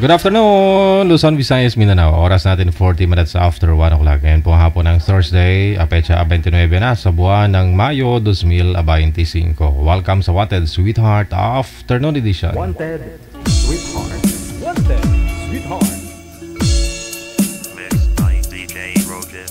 Good afternoon, Luzon, Visayas, Mindanao. Oras natin 40 minutes after 1 o'clock. Ngayon po hapon ng Thursday, pecha 29 na sa buwan ng Mayo 2025. Welcome sa Wanted Sweetheart Afternoon Edition. Wanted Sweetheart. Wanted Sweetheart. Mixed by DJ Roger.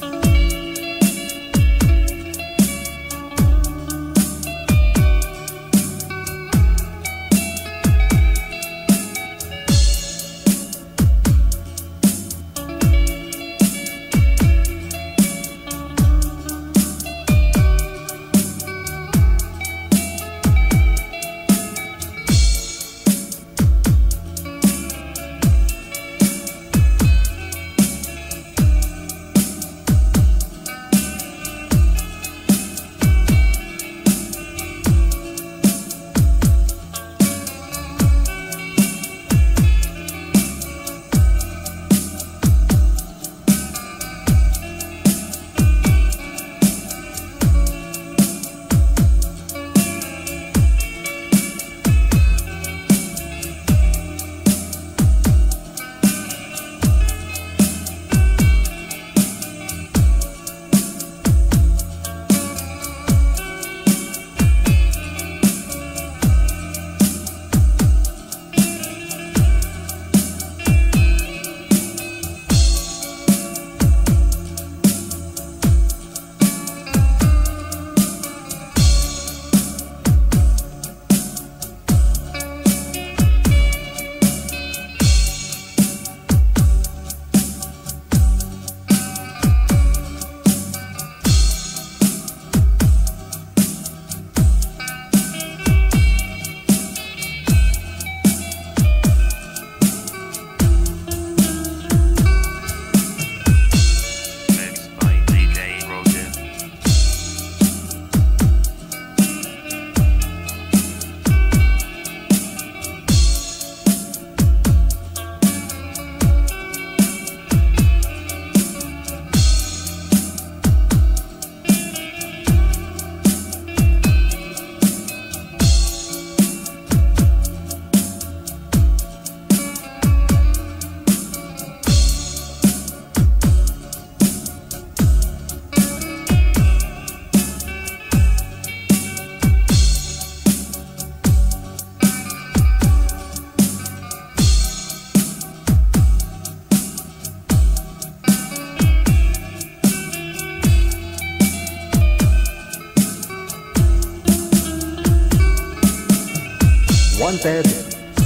Wanted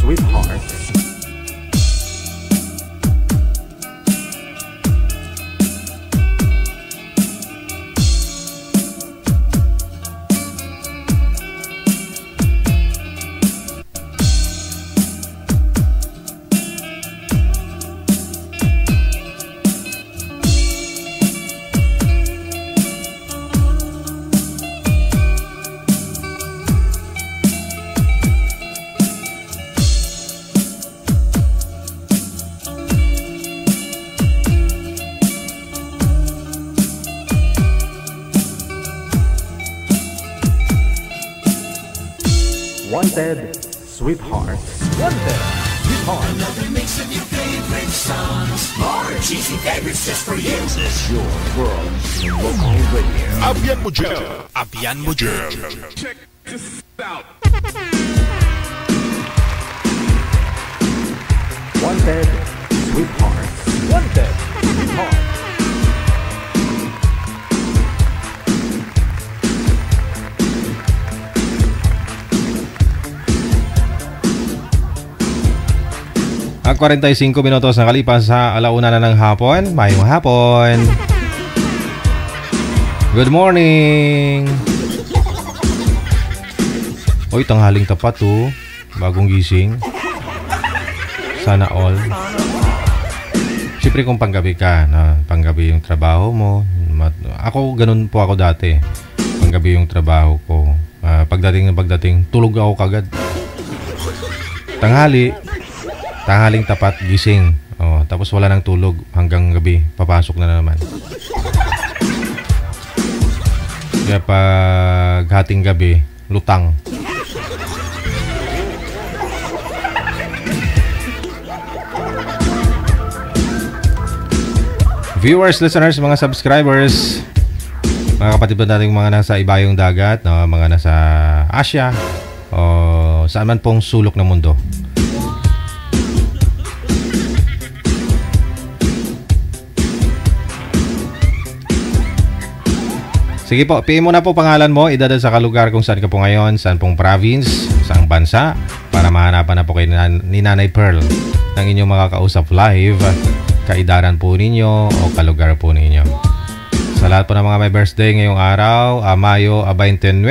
Sweetheart. Wanted Sweetheart. Wanted Sweetheart. Another mix of your favorite songs. More cheesy favorites just for you. This is your world local radio. Abyan mo dyan. Abyan mo dyan. Check this out. Wanted Sweetheart. Wanted Sweetheart. Ang 45 minutos na kalipas sa alauna na ng hapon. Mayong hapon. Good morning. Oy, tanghaling tapat oh. Bagong gising. Sana all. Siyempre kung panggabi ka, panggabi yung trabaho mo. Ako, ganun po ako dati. Panggabi yung trabaho ko. Pagdating, tulog ako kagad. Tanghaling tapat, gising. Tapos wala nang tulog hanggang gabi. Papasok na naman. Kaya pag hating gabi, lutang. viewers, listeners, mga subscribers, mga kapatid natin mga nasa ibayong dagat, no? Mga nasa Asia o saan man pong sulok ng mundo. Sige po, PM mo na po pangalan mo, idadal sa kalugar kung saan ka po ngayon, saan pong province, saang bansa, para mahanapan na po kayo ni Nanay Pearl ng inyong makakausap live, kaidaran po ninyo o kalugar po ninyo. Sa lahat po ng mga may birthday ngayong araw, Mayo 29,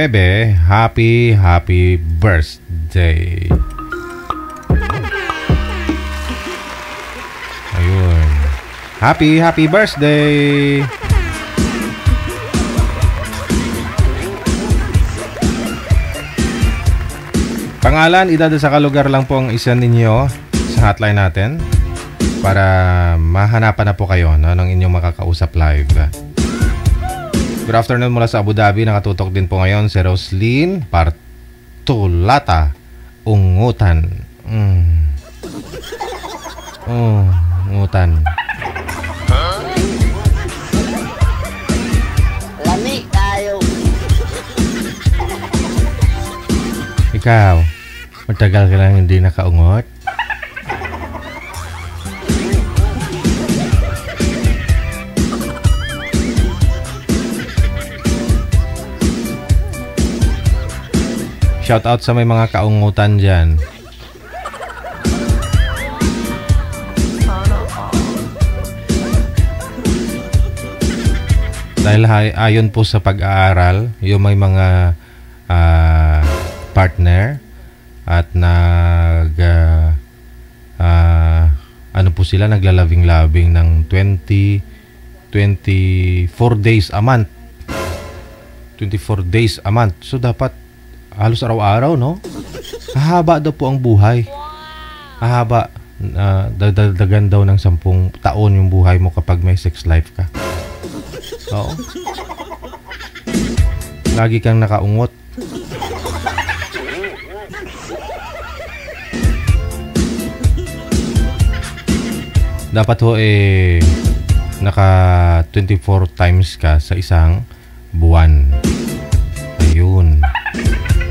happy birthday. Ayun. Happy birthday. Pangalan, idadal sa kalugar lang po ang isa ninyo sa hotline natin para mahanapan na po kayo, no, ng inyong makakausap live. Good afternoon mula sa Abu Dhabi. Nakatutok din po ngayon si Roslyn Partulata Ungutan. Ungutan. Lami tayo. Ikaw, matagal ka lang hindi nakaungot? Shout out sa may mga kaungutan dyan. Dahil ayon po sa pag-aaral, yung may mga partner at ano po sila, naglalabing-labing ng 24 days a month. 24 days a month. So dapat halos araw-araw, no? Hahaba daw po ang buhay. Hahaba. Dadagan daw ng 10 taon yung buhay mo kapag may sex life ka. Oo. Lagi kang nakaungot. Dapat ho naka 24 times ka sa isang buwan. Ayun.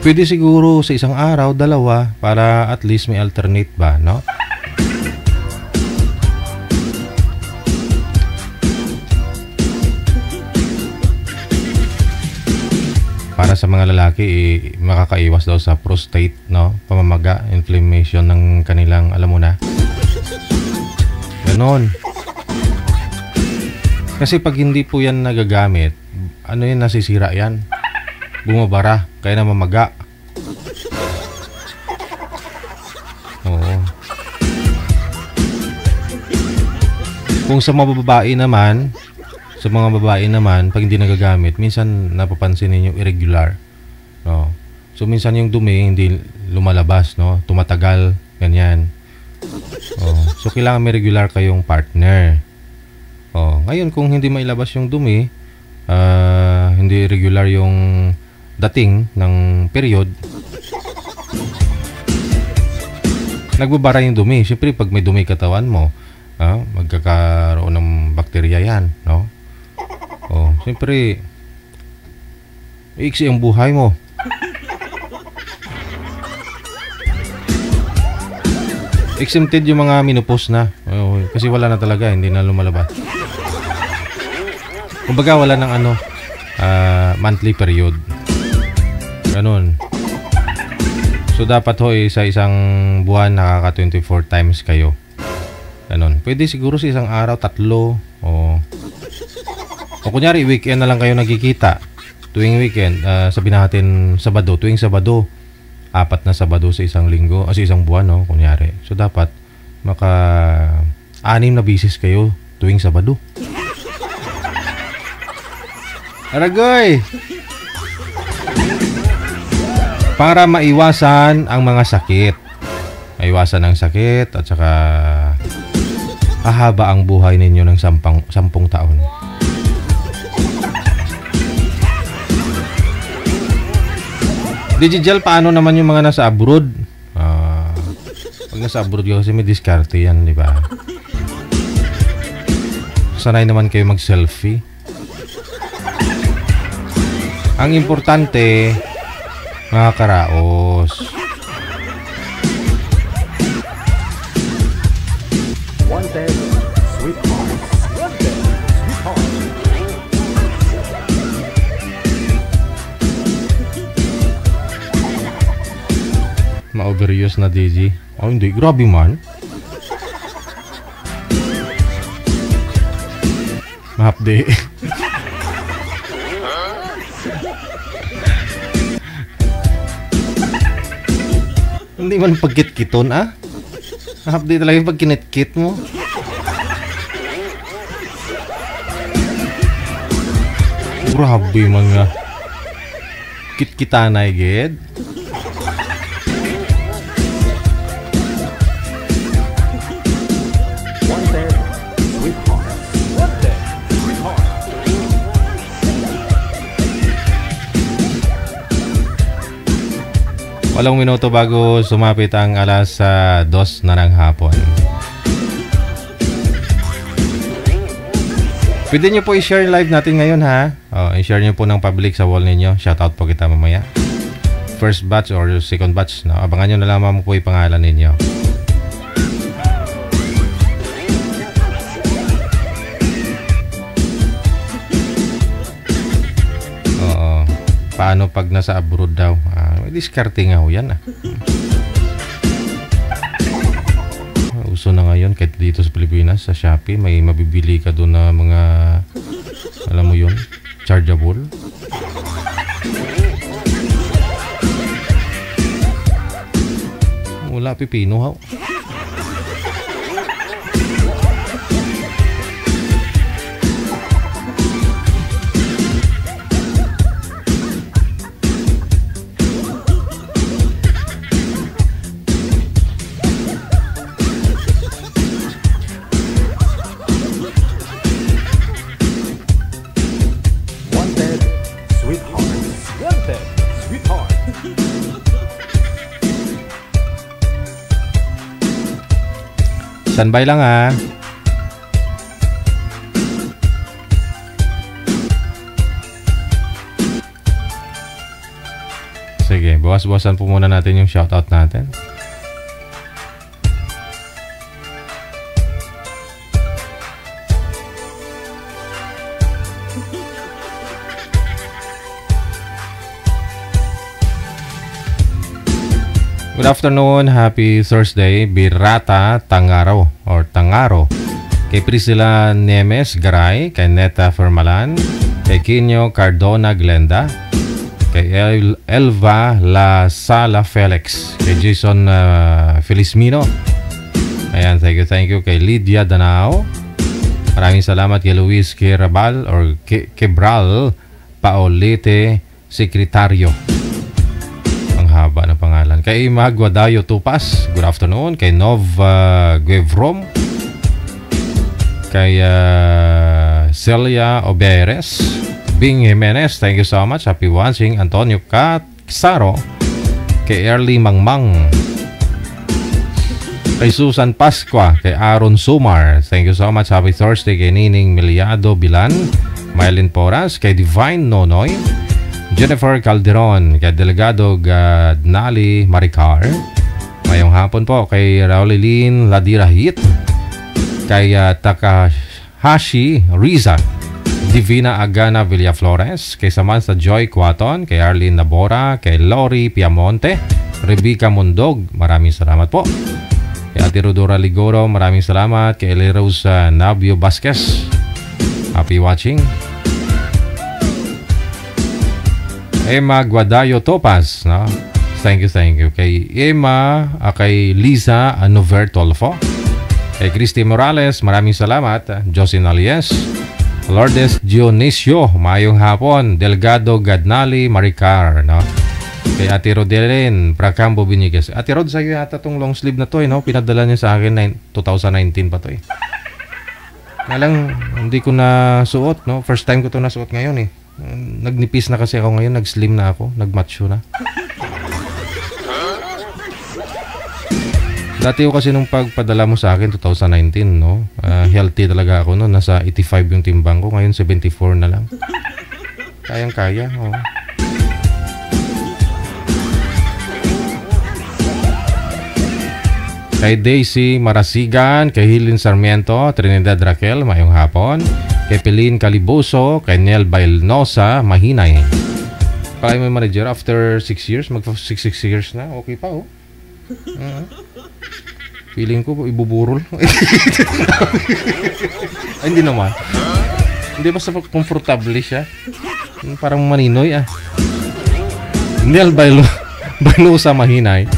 Pwede siguro sa isang araw, 2 para at least may alternate ba, no? Para sa mga lalaki, makakaiwas daw sa prostate, no? Pamamaga, inflammation ng kanilang, alam mo na. Ganon. Kasi pag hindi po yan nagagamit, ano yan, nasisira yan. Bumabara, kaya na mamaga. Oo. Kung sa mga babae naman, pag hindi nagagamit, minsan napapansin ninyo irregular. No? So minsan yung dumi hindi lumalabas, no? Tumatagal, ganyan. So kailangan may regular kayong partner. Ngayon kung hindi mailabas yung dumi, hindi regular yung dating ng period, nagbabara yung dumi. Siyempre pag may dumi katawan mo, magkakaroon ng bakterya yan, no? Siyempre iksi ang buhay mo. Exempted yung mga menopause na. Kasi wala na talaga, hindi na lumalabas. Kumbaga wala ng monthly period. Ganun. So dapat sa isang buwan nakaka 24 times kayo. Ganun. Pwede siguro sa isang araw 3 o kunyari weekend na lang kayo nagkikita. Tuwing weekend, sabihin natin Sabado, tuwing Sabado, 4 na Sabado sa isang linggo, sa isang buwan, no, kunyari. So dapat 6 na bisis kayo tuwing Sabado. Aragoy! Para maiwasan ang mga sakit. Maiwasan ang sakit at saka hahaba ang buhay ninyo ng 10 taon. Digital, paano naman yung mga nasa abroad? Pag nasa abroad kasi may diskarte yan, di ba? sanay naman kayo mag-selfie. Ang importante, mga karaos, Wanted Sweetheart. Wanted Sweetheart. ma-overuse na DJ. Oh, hindi. Grabe man. Mahapde. Hindi man pagkit-kiton, ah. Mahapde talaga yung pagkinit-kit mo. Grabe mga kit-kitanay, ged. Wanted Sweetheart. Wanted Sweetheart. Walong minuto bago sumapit ang alas 2 na ng hapon. Pwede nyo po i-share live natin ngayon, ha? I-share nyo po ng public sa wall ninyo. Shoutout po kita mamaya. First batch or second batch. No? Abangan nyo na lamang po yung pangalan ninyo. Paano pag nasa abroad daw? May diskarte nga ho yan, ah. Uso na ngayon kahit dito sa Pilipinas, sa Shopee, may mabibili ka doon na mga, alam mo yun, chargeable. Wala pipino, ha? Wanted Sweetheart. Wanted Sweetheart. Standby lang, ha? Sige, bawas-bawasan po muna natin yung shoutout natin. Good afternoon, happy Thursday, Birata Tangaro or Tangaro. Kay Priscilla Nemes Garay, kay Neta Fermalan, kay Kinyo Cardona Glenda, kay Elva La Sala Felix, kay Jason Felizmino. Ayan, thank you kay Lydia Danao. Maraming salamat kay Luis Quebral or Quebral Paolete Sekretaryo. Haba ng pangalan. Kay Magwadayo Tupas, good afternoon. Kay Nov Guevrom, kay Celia Oberes, Bing Jimenez, thank you so much. Happy watching. Antonio Catsaro, kay Early Mangmang, kay Susan Pasqua, kay Aaron Sumar, thank you so much. Happy Thursday. Kay Nining Miliado Bilan, Mylene Poras, kay Divine Nonoy, Jennifer Calderon, kay Delegado Gadnali Maricar. Mayong hapon po kay Rauliline Ladirahit, kay Takahashi Riza, Divina Agana Villaflores, kay Samantha Joy Quaton, kay Arlene Nabora, kay Lori Piamonte, Rebecca Mundog, maraming salamat po. Kay Ate Rodora Ligoro, maraming salamat. Kay Elerose Nabio Vasquez, happy watching. Emma Guadayo Topas, no? Thank you. Kay Emma, kay Liza Anovertolfo, kay Christy Morales, maraming salamat. Jocelyn Alies, Lourdes Dionisio, mayong hapon. Delgado Gadnali Maricar, no? Kay Ate Rodelin Pracambo Binigues. Ate Rod, sa'yo yata tong long sleeve na to, no? Pinadala niya sa akin 2019 pa to, eh. Nalang, hindi ko na suot, no? First time ko to nasuot ngayon, eh. Nagnipis na kasi ako ngayon, nag-slim na ako, nag-macho na. Dati ko kasi nung pagpadala mo sa akin, 2019, no? Healthy talaga ako, no? Nasa 85 yung timbang ko. Ngayon, 74 na lang. Kayang-kaya, oh. Kay Daisy Marasigan, kay Hilin Sarmiento, Trinidad Raquel, mayong hapon. Kay Pelin Caliboso, kay Nel Bailnosa, Mahinay. Kaya mo manager, after 6 years, mag-6 years na, okay pa, oh. Feeling ko, ibuburol. Ay, hindi naman. Hindi, basta comfortable siya. Parang maninoy, ah. Nel Bailnosa, Mahinay.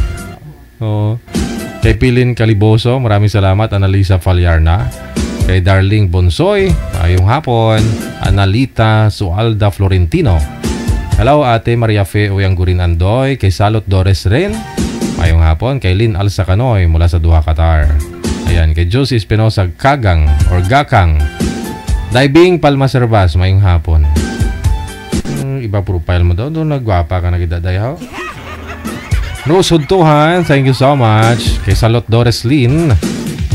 Oo. Kay Pilin Caliboso, maraming salamat. Analisa Falyarna. Kay Darling Bonsoy, ayong hapon. Analita Sualda Florentino. Hello, Ate Maria Fe Uyanggurin Andoy. Kay Salot Dores Ren, ayong hapon. Kay Lynn Alsacanoy mula sa Doha, Qatar. Ayan, kay Josie Espinosa Kagang or Gakang. Diving Palma Servas, mayong hapon. Iba profile mo daw. Doon nagwapa ka nagidadayaw. Rose Hudtuhan, thank you so much. Kay Salot Dores Lin,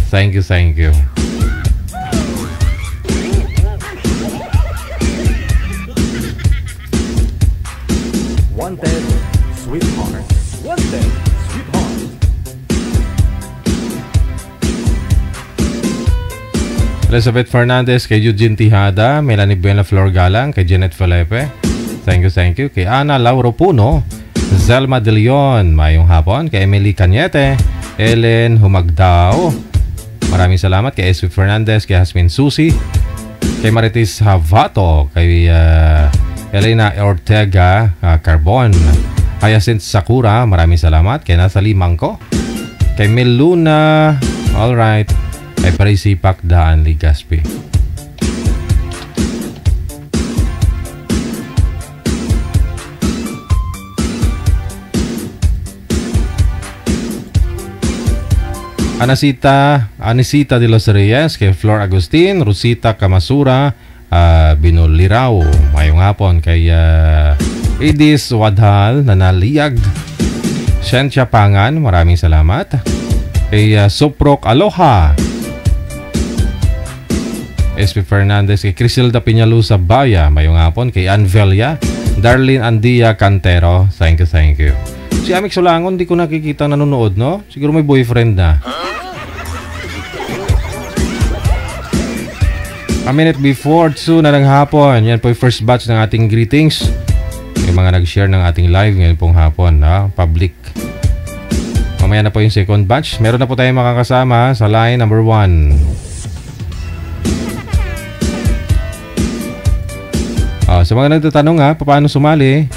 thank you, thank you. Wanted, sweetheart. Wanted, sweetheart. Elizabeth Fernandez, kay Eugene Tijada, Melanie Buena Flor Galang, kay Janet Felipe, thank you, thank you. Kay Ana Lauro Puno, Zelma De Leon, mayong hapon. Kay Emily Cañete, Ellen Humagdao, maraming salamat. Kay Eswi Fernandez, kay Hasmin Susi, kay Maritis Havato, kay Elena Ortega Carbon, Hyacinth Sakura, maraming salamat. Kay Nathalie Mangko, kay Meluna, alright, kay Parisipak Daan Ligaspi. Anisita de los Reyes, kay Flor Agustin, Rosita Kamasura, Binolirao, mayong hapon. Kay Edis Wadhal, Nanaliyag, Shentia Pangan, maraming salamat. Kay Soprok Aloha, SP Fernandez, kay Criselda Piñalusa Baya, mayong hapon. Kay Anvelia, Darlene Andia Cantero, thank you, thank you. Si Amik Solangon, di ko nakikita nanonood, no? Siguro may boyfriend na. A minute before 2 na ng hapon. Yan po yung first batch ng ating greetings. Yung mga nag-share ng ating live ngayon pong hapon, public. Mamaya na po yung second batch. Meron na po tayong makakasama sa line number 1. Sa mga nagtatanong paano sumali,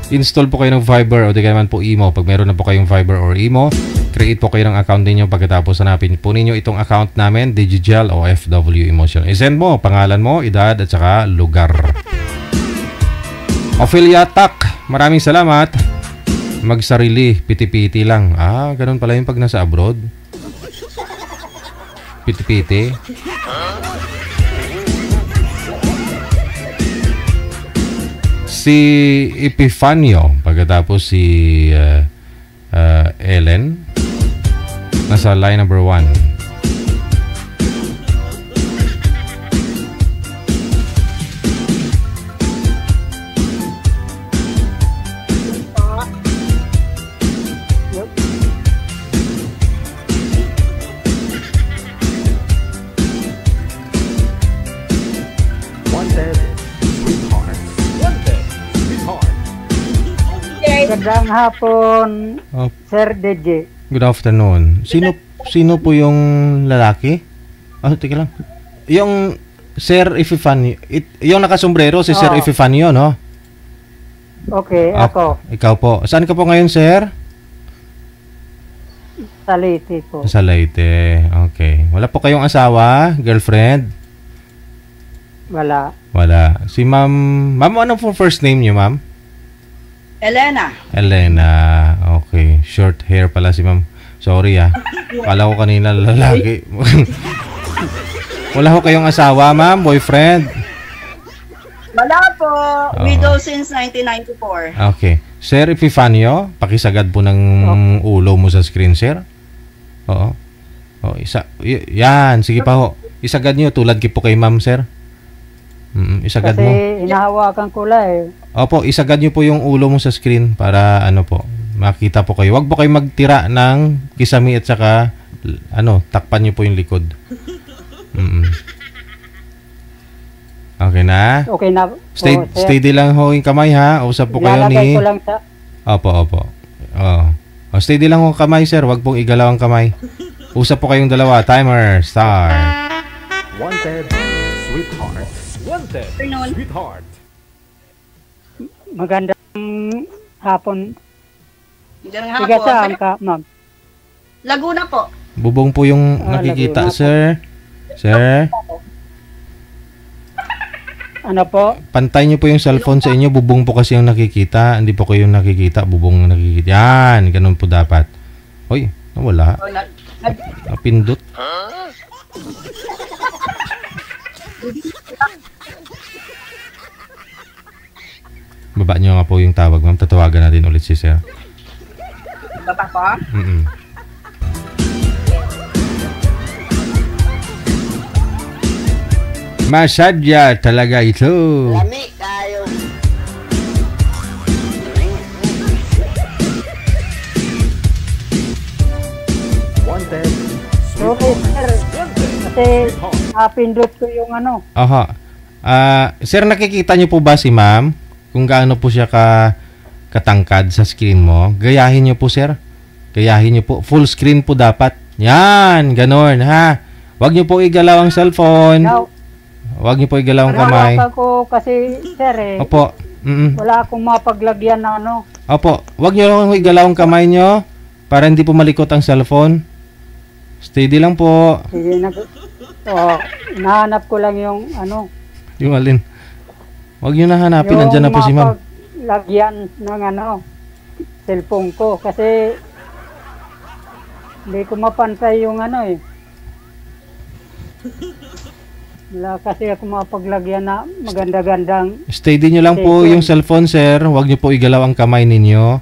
install po kayo ng Viber o di kaya naman po Imo. Pag meron na po kayong Viber or Imo, create po kayo ng account ninyo. Pagkatapos hanapin po ninyo itong account namin, Digigel o FW Emotion. I-send mo pangalan mo, edad at saka lugar. Ophelia Tak, maraming salamat. Magsarili, piti-piti lang. Ganun pala yung pag nasa abroad. Piti-piti. Si Epifanio, pagkatapos si Ellen, nasa line number 1. Magandang hapon, Sir DJ. Good afternoon. Sino po yung lalaki? Teka lang. Yung Sir Epifanio, yung nakasombrero si Sir Epifanio, no? Okay, ako. Ikaw po. Saan ka po ngayon, Sir? Sa Leyte po. Sa Leyte. Okay. Wala po kayong asawa, girlfriend? Wala. Si Ma'am, ano po first name niyo, Ma'am? Elena. Okay. Short hair pala si Ma'am. Sorry Kala ko kanina lalaki. Wala ko kayong asawa, Ma'am? Boyfriend? Wala po. Widow since 1994. Okay. Sir Epifanio, pakisagad po ng ulo mo sa screen, sir. Oo. Yan, sige pa ho. Isagad nyo tulad po kay ma'am, sir. Isagad Kasi mo. hinahawakan ko lang eh. Opo, isagad nyo po yung ulo mo sa screen para ano po, makita po kayo. Wag po kayo magtira ng kisame at saka takpan nyo po yung likod. Okay na? Okay na. Steady lang ho yung kamay ha. Usap po kayo Ilalagay ni... ko lang sa... Opo. Steady lang ho kamay, sir. Wag pong igalaw ang kamay. Usap po kayong dalawa. Timer, start. Wanted, sweetheart. Wanted, sweetheart. Magandang hapon. Magandang Tiga hapon. saan ka, ma'am? Laguna po. Bubong po yung nakikita, Laguna po. sir. Sir, Ano po? pantay niyo po yung cellphone sa inyo. Bubong po kasi yung nakikita. Hindi po kayo nakikita. Bubong yung nakikita. Yan, ganun po dapat. Hoy, nawala. O, Napindot. Baba niyo nga po yung tawag, ma'am. Tatawagan natin ulit si sir. baba po. Masadya talaga ito. Lami kayo. Wanted, Okay, sir. Kasi napindot ko yung ano. Aha. Sir, nakikita niyo po ba si ma'am? Kung gaano po siya katangkad sa screen mo? Gayahin niyo po, sir. Gayahin niyo po. Full screen po dapat. Yan, ganon, ha? Huwag niyo po igalaw ang cellphone. Now, Huwag niyo po igalaw ang kamay. hinahawakan ko kasi, sir eh. Opo. Wala akong mapaglagyan ng ano. Opo. Huwag niyo lang igalaw ang kamay niyo para hindi po malikot ang cellphone. Steady lang po. Sige, nahanap ko lang yung ano. Yung alin. Huwag niyo na hanapin. Nandyan na po si ma'am. Lagyan ng ano, cellphone ko kasi hindi ko mapantay yung ano eh. Wala kasi ako mapaglagyan na maganda-gandang. Steady nyo lang po yung cellphone, sir. Huwag nyo po igalaw ang kamay ninyo.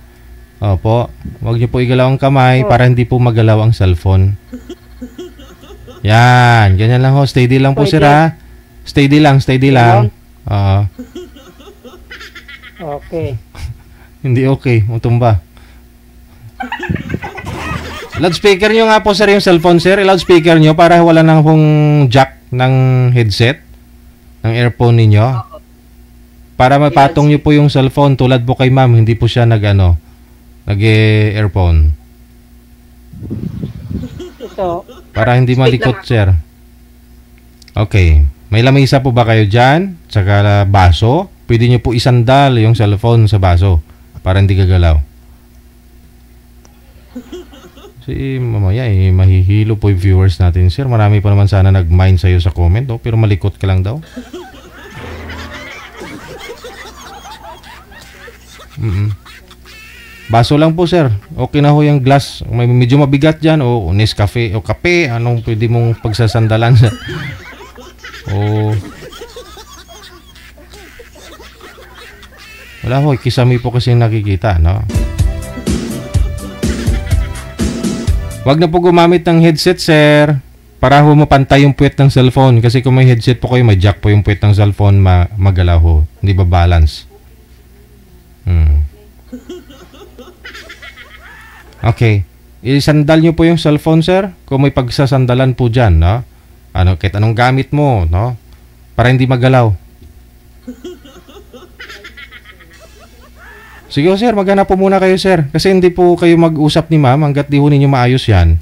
Opo. Huwag nyo po igalaw ang kamay para hindi po magalaw ang cellphone. Yan. Ganyan lang ho. Steady lang po, sir, ha? Steady lang. Oo. Okay. Hindi okay. Utumba. Loudspeaker nyo nga po, sir, yung cellphone, sir. Loudspeaker nyo para wala nang pong jack ng headset, ng earphone ninyo. Para mapatong nyo po yung cellphone tulad po kay ma'am, hindi po siya nag-earphone. Ito. Para hindi malikot, sir. Okay. May lamesa po ba kayo dyan? Tsaka baso? Pwede nyo po isandal yung cellphone sa baso para hindi gagalaw. Si mamaya mahihilo po yung viewers natin, sir. Marami pa naman sana nag-mind sa'yo sa comment, pero malikot ka lang daw. Baso lang po, sir. Okay na ho yung glass. May medyo mabigat dyan. O Nescafe o kape. Anong pwede mong pagsasandalan sa... Wala ho. Kisame po kasi nakikita, no? Wag na po gumamit ng headset, sir. Para ho mapantay yung puwet ng cellphone. Kasi kung may headset po kayo, may jack po yung puwet ng cellphone, magalaw ho. Hindi ba balance? Okay. Isandal nyo po yung cellphone, sir. Kung may pagsasandalan po dyan, no? Kahit anong gamit mo, no? Para hindi magalaw. Sige sir, maghanap po muna kayo, sir. Kasi hindi po kayo mag-usap ni ma'am hanggat di ho ninyo maayos yan.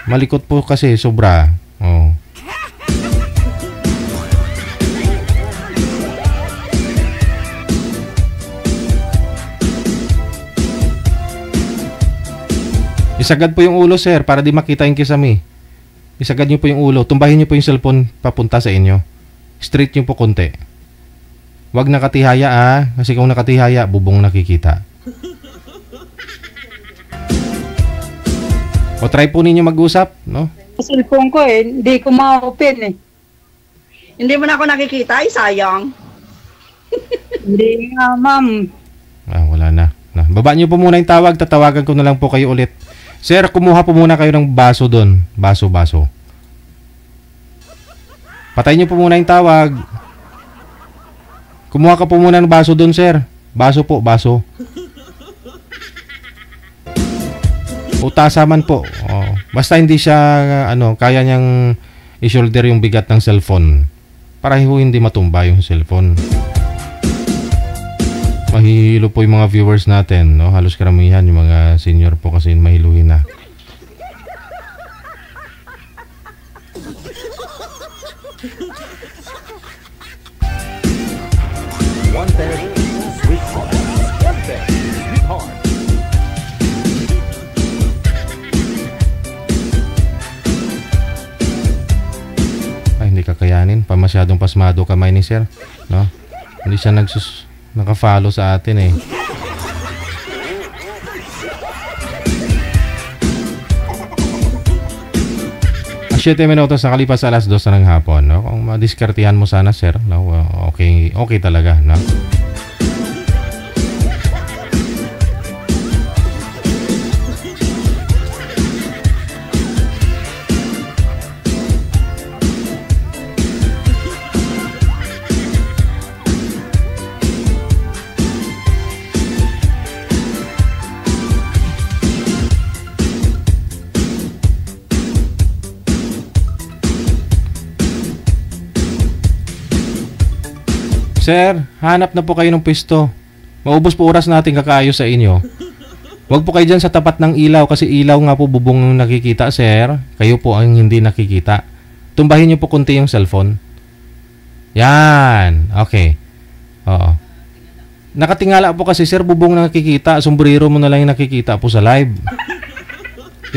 Malikot po kasi, sobra. Oh. Isagad po yung ulo, sir, para di makita yung kisame. Isagad nyo po yung ulo. Tumbahin nyo po yung cellphone papunta sa inyo. Straight nyo po konti. Wag nakatihaya, kasi kung nakatihaya, bubong nakikita. O try po ninyo mag-usap, no? Cellphone ko hindi ko ma-open eh. Hindi mo na ako nakikita, sayang. Hindi nga, ma'am. Wala na. Baba nyo po muna yung tawag, tatawagan ko na lang po kayo ulit. Sir, kumuha po muna kayo ng baso doon. Baso. Patayin niyo po muna yung tawag. Kumuha ka po muna ng baso doon, sir. Baso po, baso. Utasaman po. Oh. Basta hindi siya, kaya niyang i-shoulder yung bigat ng cellphone. Para hindi matumba yung cellphone. Mahihilo po yung mga viewers natin, no? Halos karamihan yung mga senior po kasi mahiluhin na. Wanted, sweetheart. Wanted, sweetheart. Ay, hindi kakayanin. Masyadong pasmado kamay ni sir, no? Hindi siya naka-follow sa atin eh. As 7 minutos na kalipas alas 2 ng hapon, no? Kung madiskartihan mo sana, sir, no? Okay talaga, no? Sir, hanap na po kayo ng pwesto. Maubos po oras natin kakaayos sa inyo. Huwag po kayo dyan sa tapat ng ilaw kasi ilaw nga po bubong yung nakikita, sir. Kayo po ang hindi nakikita. Tumbahin niyo po kunti yung cellphone. Yan. Okay. Oo. Nakatingala po kasi, sir, bubong nakikita. Sombrero mo na lang yung nakikita po sa live.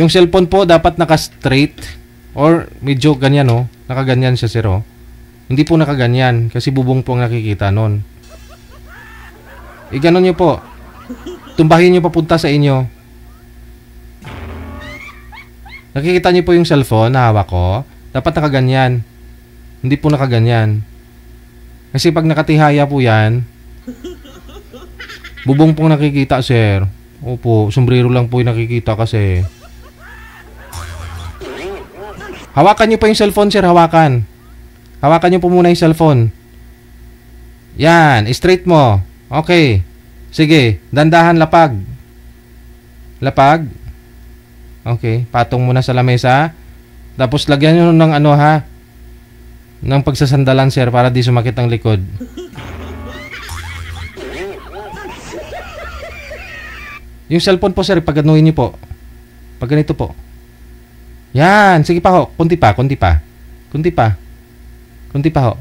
Yung cellphone po dapat naka-straight or medyo ganyan, oh. Nakaganyan siya, sir, oh. Hindi po nakaganyan kasi bubong po ang nakikita nun. Iganon nyo po. Tumbahin nyo papunta sa inyo. Nakikita nyo po yung cellphone na hawak ko. Dapat nakaganyan. Hindi po nakaganyan. Kasi pag nakatihaya po yan, bubong pong nakikita, sir. Opo, sombrero lang po yung nakikita kasi. Hawakan nyo pa yung cellphone, sir. Hawakan. Hawakan nyo po muna yung cellphone. Yan, straight mo. Okay. Sige, dandahan lapag. Lapag. Okay, patong muna sa lamesa. Tapos lagyan nyo ng ng pagsasandalan, sir, para di sumakit ang likod. Yung cellphone po, sir, paganuhin nyo po. Pag ganito po. Yan, sige pa ho. Kunti pa. Kunti pa ho.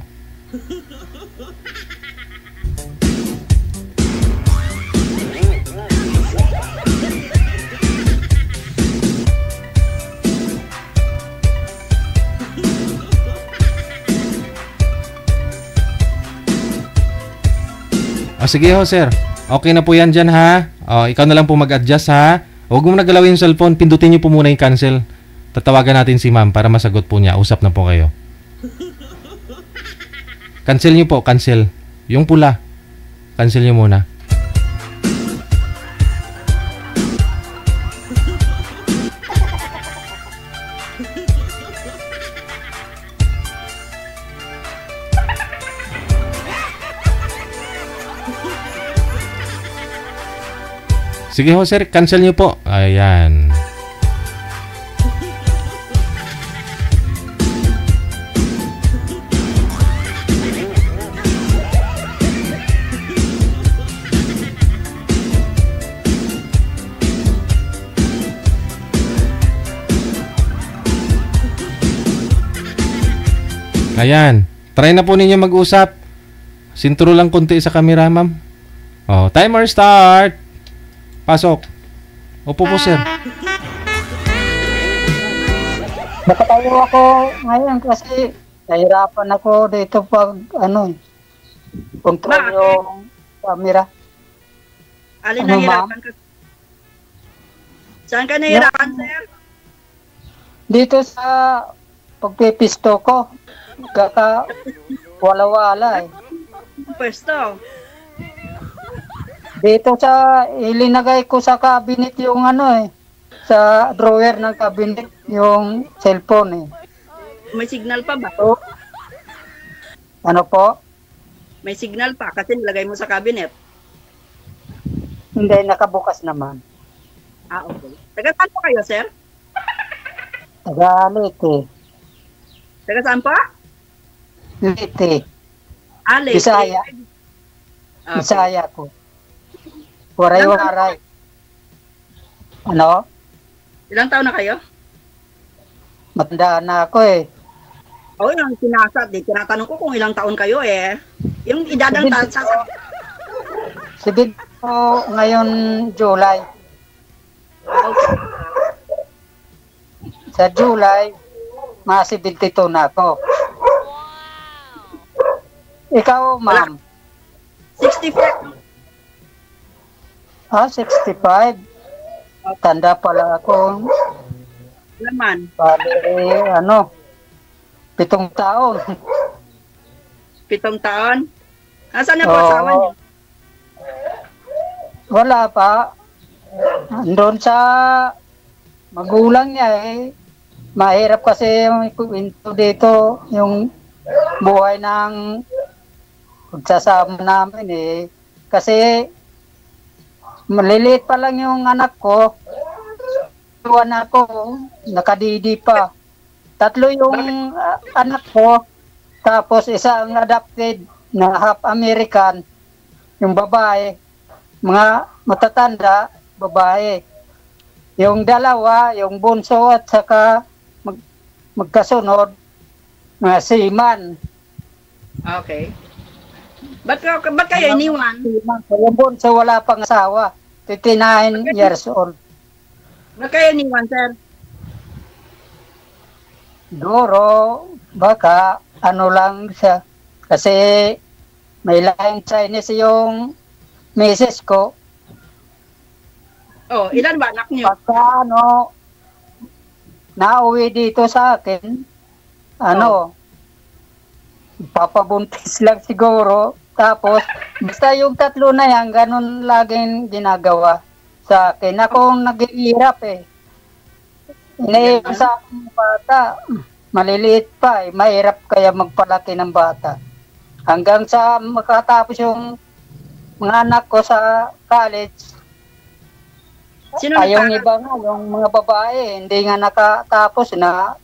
Sige ho, sir. Okay na po yan dyan, ha? Ikaw na lang po mag-adjust, ha? Huwag mo na galawin yung cellphone. Pindutin nyo po muna yung cancel. Tatawagan natin si ma'am para masagot po niya. Usap na po kayo. Cancel nyo po, cancel. Yung pula. Cancel nyo muna. Sige ho, sir, cancel nyo po. Ayan. Ayan. Try na po ninyo mag-usap. Sinturo lang konti sa camera, ma'am. Timer start. Pasok. Opo po, sir. Nakatayo ako ngayon kasi nahirapan ako dito pag control yung camera. Alin nahirapan ka? Saan ka nahirapan, sir? Dito sa pagpipisto ko. Wala-wala eh. Pwesto. Dito sa ilinagay ko sa cabinet yung sa drawer ng cabinet yung cellphone eh. May signal pa ba? So, ano po? May signal pa kasi nilagay mo sa cabinet. Hindi, nakabukas naman. Ah, okay. Taga saan po kayo, sir? Taga Leyte. Taga saan po? Leyte. Ah, Leyte. Bisaya. Okay. Bisaya ko. Waray-waray. Ano? Ilang taon na kayo? Matanda na ako eh. Oo, yung sinasat. Tinatanong ko kung ilang taon kayo eh. Yung edad ng sasabi. Sige po ngayon July. Okay. Sa July, mga 72 na ako. Ikaw, ma'am? 65. Ah, 65. Tanda pala ako. Laman. Bali, 7 taon. 7 taon. Asan na po asawa niyo? Wala pa. Andun sa magulang niya eh. Mahirap kasi yung kwento dito, yung buhay ng pagsasama namin eh. Kasi maliliit pa lang yung anak ko. Iwan ako, nakadidi pa. 3 yung anak ko. Tapos isang adopted na half American, yung babae. Mga matatanda, babae. Yung dalawa, yung bunso at saka magkasunod, mga seaman. Okay. Ba't kayo iniwan? Yung bunso wala pang asawa. 59 years old. Ba't kayo iniwan, sir? Siguro, baka ano lang siya. Kasi may laking Chinese yung misis ko. Oh, ilan ba anak niyo? Pagka nauwi dito sa akin, papabuntis lang siguro. Tapos, basta yung 3 na yan, ganun laging ginagawa sa akin. Ako nag-iirap eh. Iniiwan sa aking bata. Maliliit pa eh. Mahirap kaya magpalaki ng bata. Hanggang sa makatapos yung mga anak ko sa college. Sino Yung iba nga, yung mga babae, hindi nga nakatapos na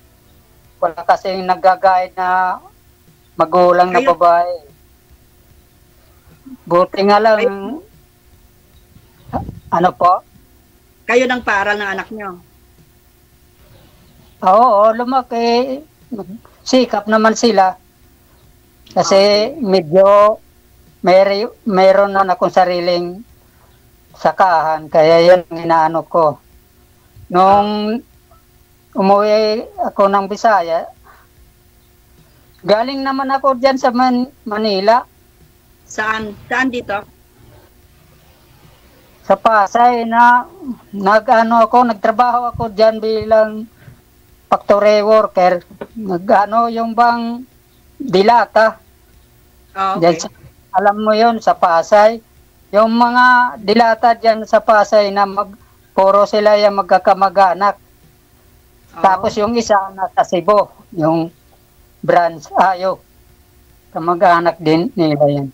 wala kasing nag-guide na magulang na babae. Buti nga lang, ano po? Kayo nang paaral ng anak niyo? Oo, lumaki. Sikap naman sila. Kasi medyo mayroon na akong sariling sakahan. Kaya yun ang inaano ko. Nung umuwi ako ng Bisaya, galing naman ako dyan sa Manila. Saan? Saan dito? Sa Pasay na nagtrabaho ako dyan bilang factory worker. Yung bang dilata. Oh, Dyan okay. alam mo yon sa Pasay. Yung mga dilata dyan sa Pasay na puro sila yung magkakamag-anak. Tapos yung isa nasa Cebu, yung branch, kamag-anak din nila yan.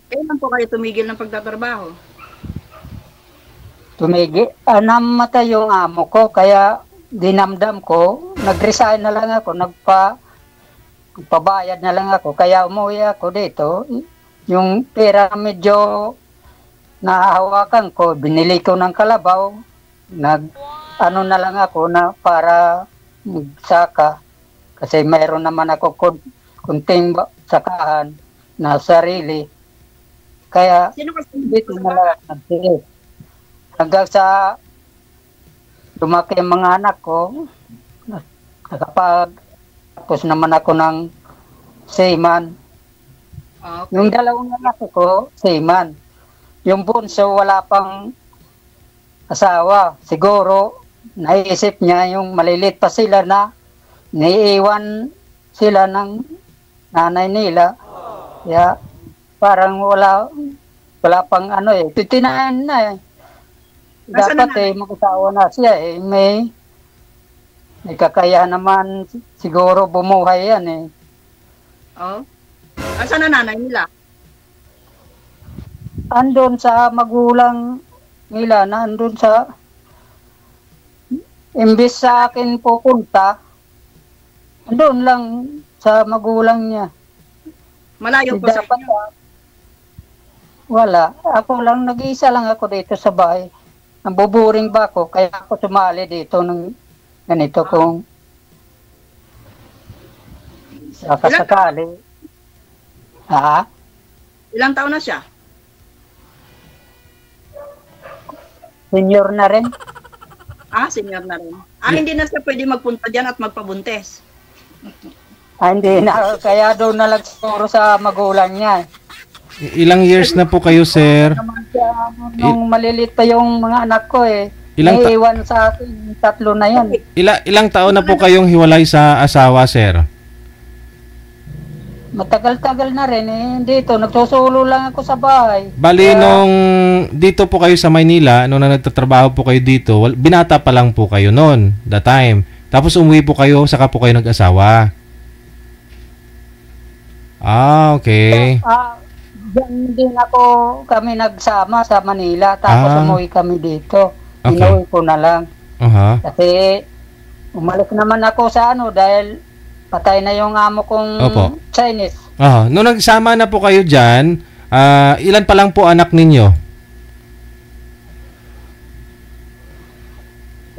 Kailan po kayo tumigil ng pagtatrabaho? Namatay yung amo ko, kaya dinamdam ko, nag-resign na lang ako, nagpabayad na lang ako, kaya umuwi ako dito. Yung pera medyo nahahawakan ko, binili ko ng kalabaw, na lang ako na para magsaka, kasi mayroon naman ako kunting sakahan na sarili. Kaya Sino kasi dito na lang nagtiis. Hanggang sa lumaki ang mga anak ko, nakapagtapos naman ako ng seaman. Okay. Yung 2 anak ko, seaman. Yung bunso, wala pang asawa. Siguro, naisip niya yung malilit pa sila na naiiwan sila ng nanay nila. Kaya parang wala pang 59 na eh. Nasaan na Dapat mag-asawa na siya may kakayahan naman siguro bumuhay yan Oh. Asan na nanay nila? Andun sa magulang nila, nandun sa imbis sa akin pupunta, andun lang sa magulang niya. Malayo po sa Dapat inyo. wala. Ako lang, nag-iisa lang ako dito sa bahay. Nabuburing ba ako? Kaya ako sumali dito ng ganito kung sakasakali. Ha? Ilang taon na siya? Senior na rin. Senior na rin. Hindi na siya pwede magpunta dyan at magpabuntis. Hindi na. Kaya doon na lang siguro sa magulang niya. Ilang years na po kayo, sir? Naman siya, nung malilit pa yung mga anak ko Ilang ta- naiiwan sa akin, 3 na yan. Ilang taon na po kayong hiwalay sa asawa, sir? Matagal-tagal na rin dito, nagsusulo lang ako sa bahay. Bali, nung dito po kayo sa Maynila, nung nagtatrabaho po kayo dito, binata pa lang po kayo noon, the time. Tapos umuwi po kayo, saka po kayo nag-asawa. Okay. Diyan din kami nagsama sa Manila, tapos umuwi kami dito. Okay. Inuwi ko na lang. Kasi umalis naman ako sa dahil patay na yung amo kong Opo. Chinese. Nung nagsama na po kayo dyan, ilan pa lang po anak ninyo?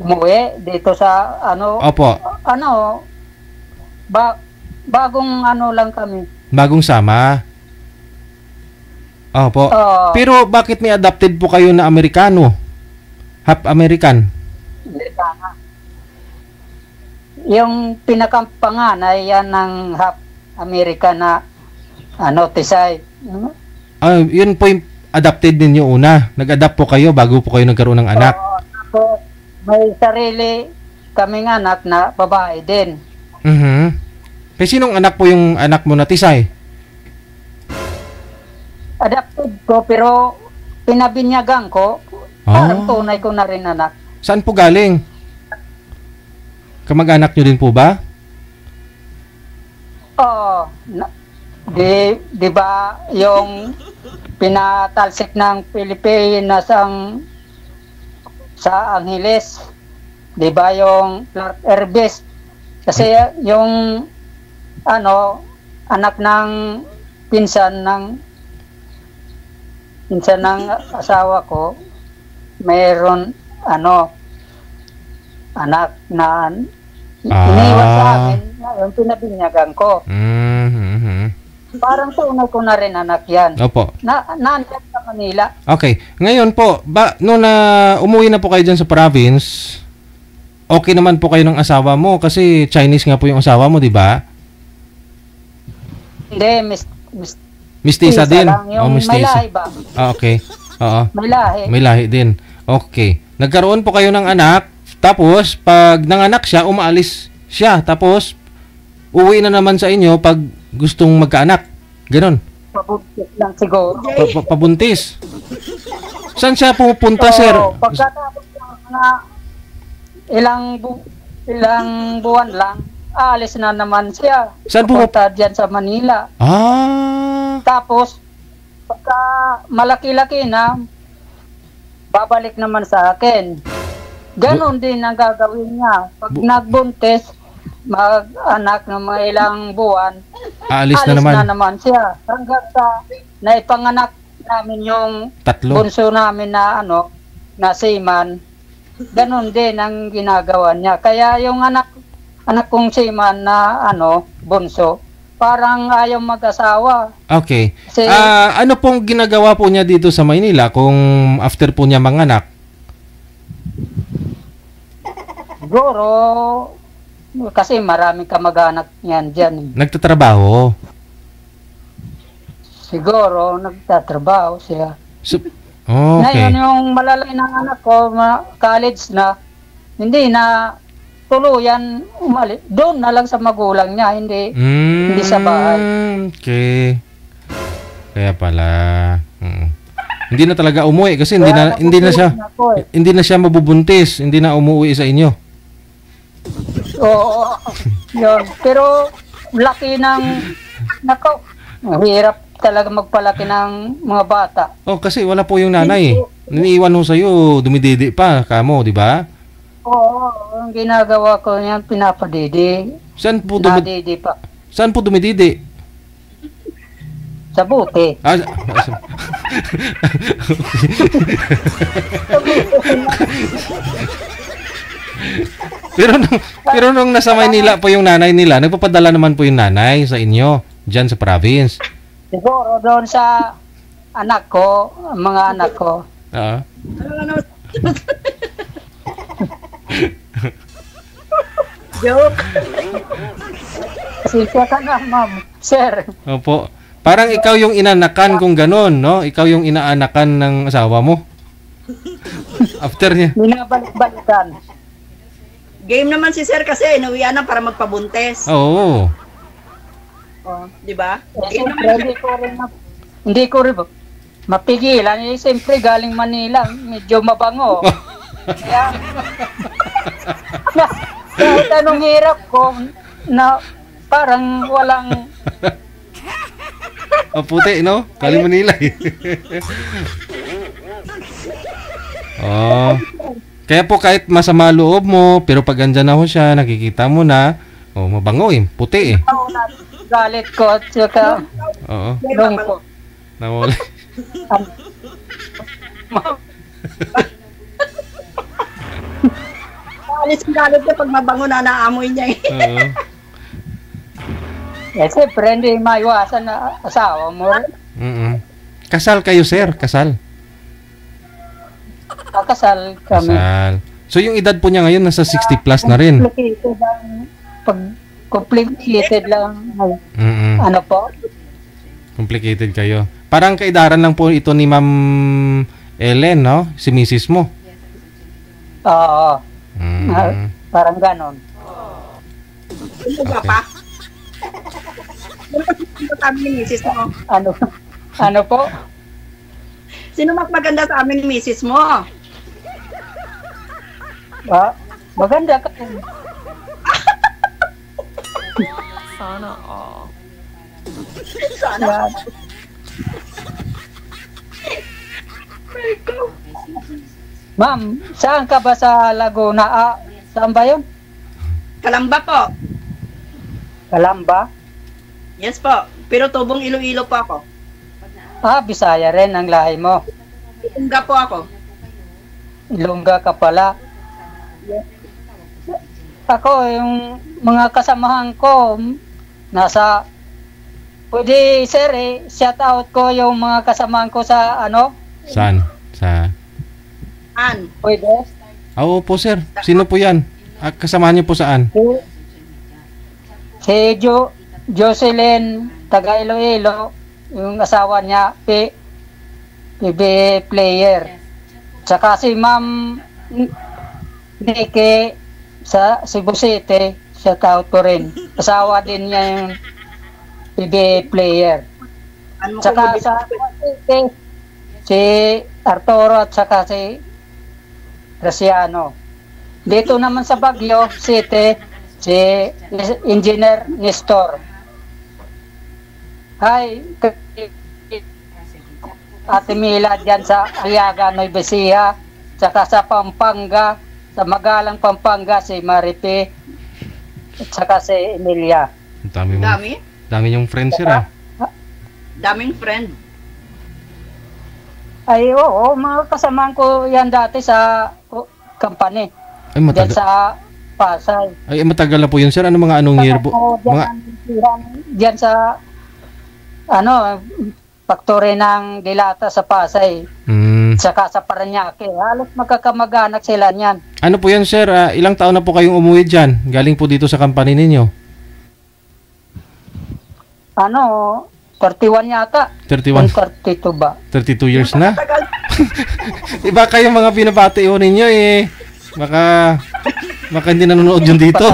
Umuwi dito sa Opo. bagong lang kami. Bagong sama? Opo. Pero bakit may adopted po kayo na Amerikano? Half American? Amerikana. Yung pinakapanganay yan ng half American na Tisay. Yun po yung adopted ninyo una. Nag-adapt po kayo bago po kayo nagkaroon ng anak. Tapos may sarili kaming anak na babae din. Kasi sinong anak po yung anak mo na Tisay? Adopted ko pero pinabinyagan ko. Parang tunay ko na rin anak. Saan po galing? Kamag-anak nyo din po ba? Oo. Di ba yung pinatalsik ng Pilipinas sa Angeles? Di ba yung Clark Herbes? Kasi yung anak ng pinsan ng asawa ko, mayroon anak na iniwan sa akin, yung pinabinyagan ko. Parang tunay ko na rin anak yan. Opo. Nandyan sa Manila. Okay. Ngayon po, nung umuwi na po kayo dyan sa province, okay naman po kayo ng asawa mo kasi Chinese nga po yung asawa mo, di ba? Hindi, Mistisa din? lang. Yung may lahi ba? Okay. Oo. May lahi. May lahi din. Okay. Nagkaroon po kayo ng anak, tapos pag nanganak siya, umaalis siya. Tapos uwi na naman sa inyo pag gustong magkaanak. Ganon. Pabuntis lang siguro. Pabuntis. Saan siya pupunta, sir? Pagkatapos ng mga ilang buwan lang, aalis na naman siya. Saan pupunta dyan sa Manila. Tapos, pagka malaki-laki na, babalik naman sa akin. Ganon din ang gagawin niya. Pag nagbuntis, mag-anak ng mga ilang buwan, Alis alis na na naman siya. Hanggang sa naipanganak namin yung 3. bunso namin na na seaman. Ganon din ang ginagawa niya. Kaya yung anak kong seaman na bunso, parang ayaw mag-asawa. Okay. Kasi, ano pong ginagawa po niya dito sa Maynila kung after po niya manganak? siguro, kasi maraming kamag-anak niyan dyan. Nagtatrabaho? Siguro, nagtatrabaho siya. Okay. Ngayon, yung malalaki ng anak ko, college na, hindi na tuluyan umalis. Doon na lang sa magulang niya, hindi sa bahay. Okay. Kaya pala. Hindi na talaga umuwi kasi hindi na siya mabubuntis, hindi na umuwi sa inyo. Oo, yun. Pero laki ng, nako, hirap talaga magpalaki ng mga bata. Oh, kasi wala po yung nanay. Iniiwan mo sa'yo, dumididi pa kamo, di ba? Oo, ang ginagawa ko yan, pinapadidi. Saan po Nadidi pa. Saan po dumididi? Sa buti. pero nung nasa Maynila po yung nanay nila, nagpapadala naman po yung nanay sa inyo, dyan sa province. Siguro doon sa anak ko, mga anak ko. Joke. Sisya ka na, ma'am. Sir. Opo. Parang ikaw yung inanakan kung gano'n, no? Ikaw yung inaanakan ng asawa mo. After niya. Binabalik-balikan. Game naman si Sir kasi inuwian na para magpabuntes. Oo. Di ba? Siyempre, hindi ko rin mapigilan. Siyempre, galing Manila. Medyo mabango. Kaya, kahit anong hirap ko, na parang walang... Puti, no? Galing Manila eh. Kaya po kahit masama loob mo, pero pag andyan na ho siya, nakikita mo na, mabango eh, puti eh. Galit ko at saka lungkot. Nawala. Alis ang galit niya pag mabango na naamoy niya eh. Siyempre, hindi maiwasan na asawa mo. Kasal kayo, sir? Kasal? Kasal kami. Kasal. So yung edad po niya ngayon nasa 60 plus na rin. Complicated lang. Ano po? Complicated kayo. Parang kaidaran lang po ito ni Ma'am Ellen, no? Si Mrs. mo. Oo. Parang ganon. Okay. Sino sa amin ni Mrs. mo? Ano po? Sino mas maganda sa amin ni Mrs. mo? Maganda ka. Sana all. Sana. Ma'am, saan ka ba sa Laguna? Saan ba yun? Kalamba po. Kalamba? Yes po. Pero tubong Iloilo po ako. Bisaya rin ang lahi mo. Ilongga po ako. Ilongga ka pala. Ako, yung mga kasamahan ko, pwede sir shout out ko yung mga kasamahan ko sa Saan? Pwede? Oo po sir. Sino po yan? Kasamahan niyo po saan? Si Jocelyn, taga Iloilo, yung asawa niya, PB player. Tsaka si Ma'am Nike sa Cebu City, shout out ko rin. Asawa din niya yung PB player. Tsaka sa City, si Arturo at saka si Graciano. Dito naman sa Baguio City, si Engineer Nestor. Hi, Ate Mila dyan sa Aliaga, Nueva Ecija, tsaka sa Pampanga, sa Magalang Pampanga, si Maripe, at saka si Emilia. Dami yung friends sir Daming friend. Ay, oo, mga kasamahan ko yan dati sa company. Ay, dyan sa Pasay. Ay, matagal na po yun, sir. Anong year po? Dyan sa, factory ng Dilata sa Pasay. Saka sa Parañaque. Halos magkakamag-anak sila niyan. Ano po yan, sir? Ilang taon na po kayong umuwi dyan? Galing po dito sa company ninyo? 31 yata. 31? 32 ba? 32 years na? Iba kayo mga binabati ho ninyo eh. Baka hindi nanonood yun dito.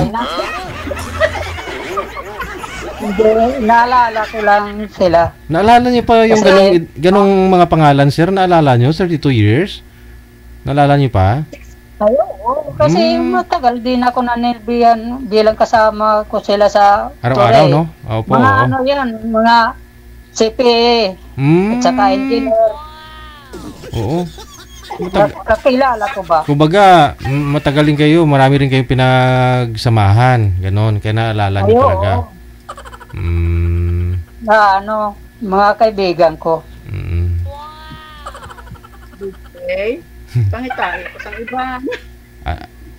Hindi, naalala ko lang sila. Naalala niyo pa yung Kasi- ganong mga pangalan, sir? Naalala niyo? 32 years? Naalala niyo pa? Ay, oo. Kasi matagal din ako nanilbihan bilang kasama ko sila sa Araw-araw, Torre. no? Opo, Mga oo. ano yan, mga CPA at saka engineer. Oo. Kakilala ko ba? Kumbaga, matagal din kayo, marami rin kayong pinagsamahan. Ganon, kaya naalala niyo Ay, oo. talaga. Na ano, mga kaibigan ko. Okay. Pangitaya ko sa iba.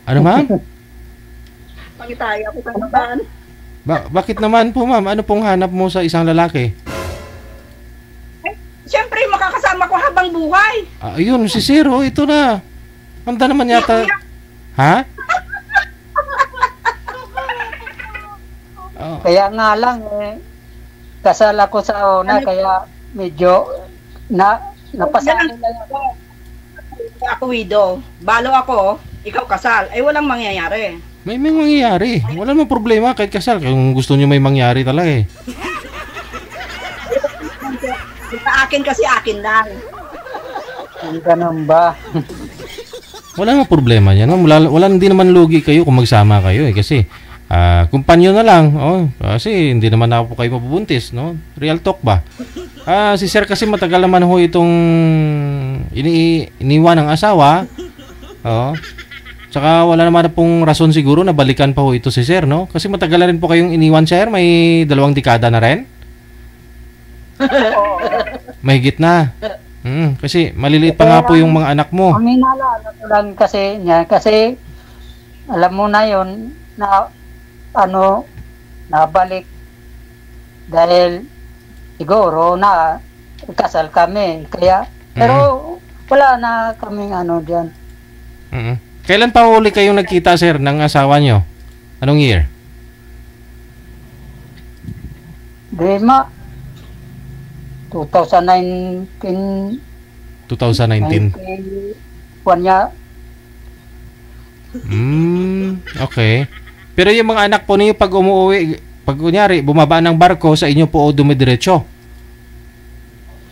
Ano, ma'am? Pangitaya ko sa iba. Bakit naman po, ma'am? Ano pong hanap mo sa isang lalaki? Siyempre, makakasama ko habang buhay. Ayun, si Zero, ito na. Handa naman yata. Ha? Kaya nga lang, kasal ako sa una, kaya medyo napasahin lang ako. Ako widow. Balo ako, ikaw kasal. Ay, walang mangyayari. May mangyayari. Wala namang problema kahit kasal. Kung gusto nyo may mangyari talaga eh. Sa akin kasi akin lang. Ganun ba? Wala namang problema yan. Wala hindi naman lugi kayo kung magsama kayo eh. Kasi kumpanyo na lang. Oh, kasi hindi naman ako kayo mabubuntis. No? Real talk ba? Si sir kasi matagal naman ho itong iniwan ng asawa. Oh. Tsaka wala naman pong rason siguro na balikan pa ho ito si sir, no? Kasi matagal na rin po kayong iniwan, sir. May 2 dekada na rin. Mahigit na. Kasi maliliit pa nga po yung mga anak mo. Ang inaalala ko lang kasi niya, kasi alam mo na yon na nabalik dahil siguro na kasal kami. Kaya, pero wala na kaming diyan. Kailan pa uli kayong nagkita, sir, ng asawa nyo? Anong year? Dima, 2019. 2019. Niya. Okay. Pero yung mga anak po niyo pag umuwi, pag kunyari, bumaba ng barko, sa inyo po o dumidiretso?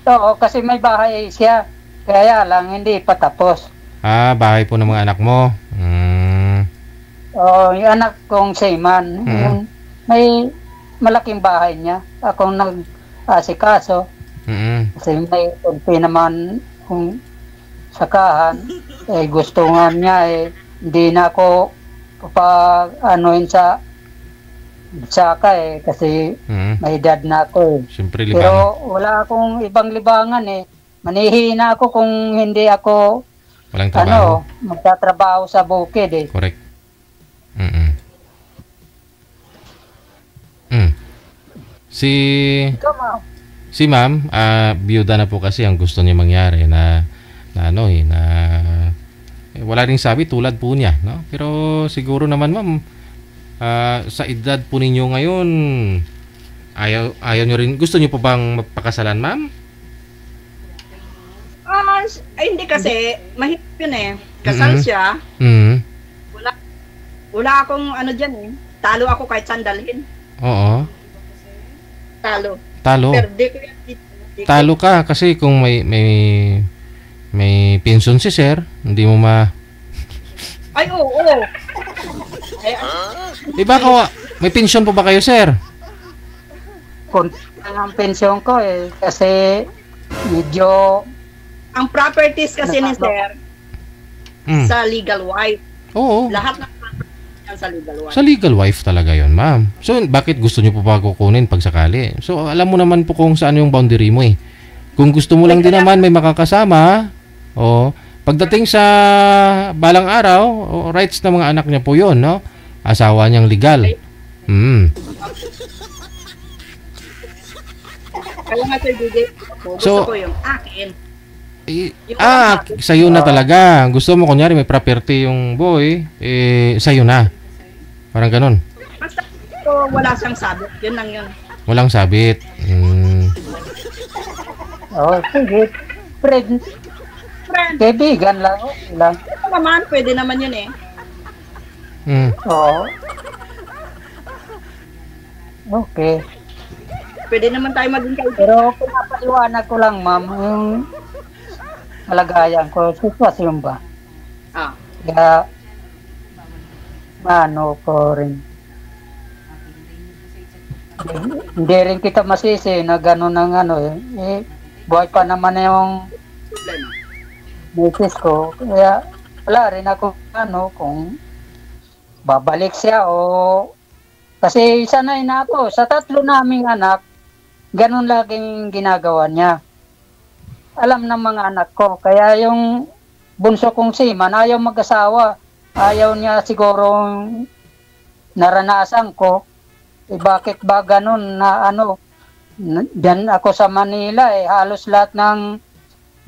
Oo, kasi may bahay siya. Kaya lang, hindi pa tapos. Bahay po ng mga anak mo. Oo, yung anak kong seaman. May malaking bahay niya. Akong nag-asikaso. Kasi may kunti naman kung sakahan. Gusto nga niya hindi na ako pag-anuin sa saka kasi may edad na ako Siyempre, Pero wala akong ibang libangan Manihina ako kung hindi ako walang trabaho. magtatrabaho sa bukid Correct. Si ma'am, biyuda na po kasi ang gusto niya mangyari na wala ring sabi tulad po niya, no? Pero siguro naman, ma'am, sa edad po ninyo ngayon, ayaw niyo rin, gusto niyo po bang magpakasalan, ma'am? Ay, hindi kasi, mahirap yun Kasal siya. Wala akong dyan Talo ako kahit sandalhin. Oo. Talo. Talo ka kasi kung may pension si sir, hindi mo Ay, oo. Baka may pension po ba kayo, sir? Kunti ang pensyon ko kasi medyo ang properties kasi ni sir sa legal wife. Oo. Lahat ng properties sa legal wife. Sa legal wife talaga yon, ma'am. So, bakit gusto niyo po pa kukunin pag sakali? So, alam mo naman po kung saan yung boundary mo Kung gusto mo lang din naman may makakasama, pagdating sa balang araw, rights ng mga anak niya po yon, no? Asawa niyang legal. Kaya nga sir, gusto ko yung akin. Sa'yo na talaga. Gusto mo, kunyari, may property yung boy, sa'yo na. Parang ganun. Basta wala siyang sabit. Yun lang yun. Walang sabit. sige. Friend. Kaibigan lang. Ito naman, pwede naman yun Oo. Okay. Pwede naman tayo maging kaibigan. Pero pinapaliwanag ko lang, ma'am, yung kalagayan ko, sitwasyon ba? Ah. Kaya, ano po rin. Hindi rin kita masisi na gano'n ng ano eh. Buhay pa naman yung Problema. misis ko. Kaya, wala rin ako ano kung babalik siya o kasi sanay na ako. Sa 3 naming anak, ganun laging ginagawa niya. Alam ng mga anak ko. Kaya yung bunso kong si Man, ayaw mag-asawa. Ayaw niya siguro naranasan ko. Bakit ba ganun na ano? Diyan ako sa Manila halos lahat ng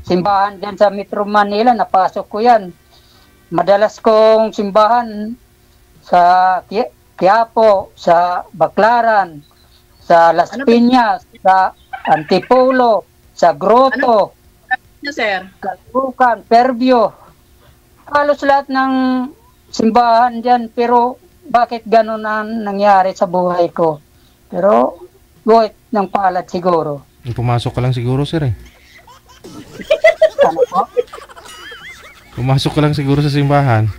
simbahan diyan sa Metro Manila, napasok ko yan. Madalas kong simbahan sa Quiapo, sa Baclaran, sa Las Piñas, sa Antipolo, sa Grotto, sir? Caloocan, Fairview. Halos lahat ng simbahan diyan, pero bakit ganun ang nangyari sa buhay ko? Pero buhay ng palad siguro. Pumasok ka lang siguro, sir eh. Ano po? Pumasok ka lang siguro sa simbahan.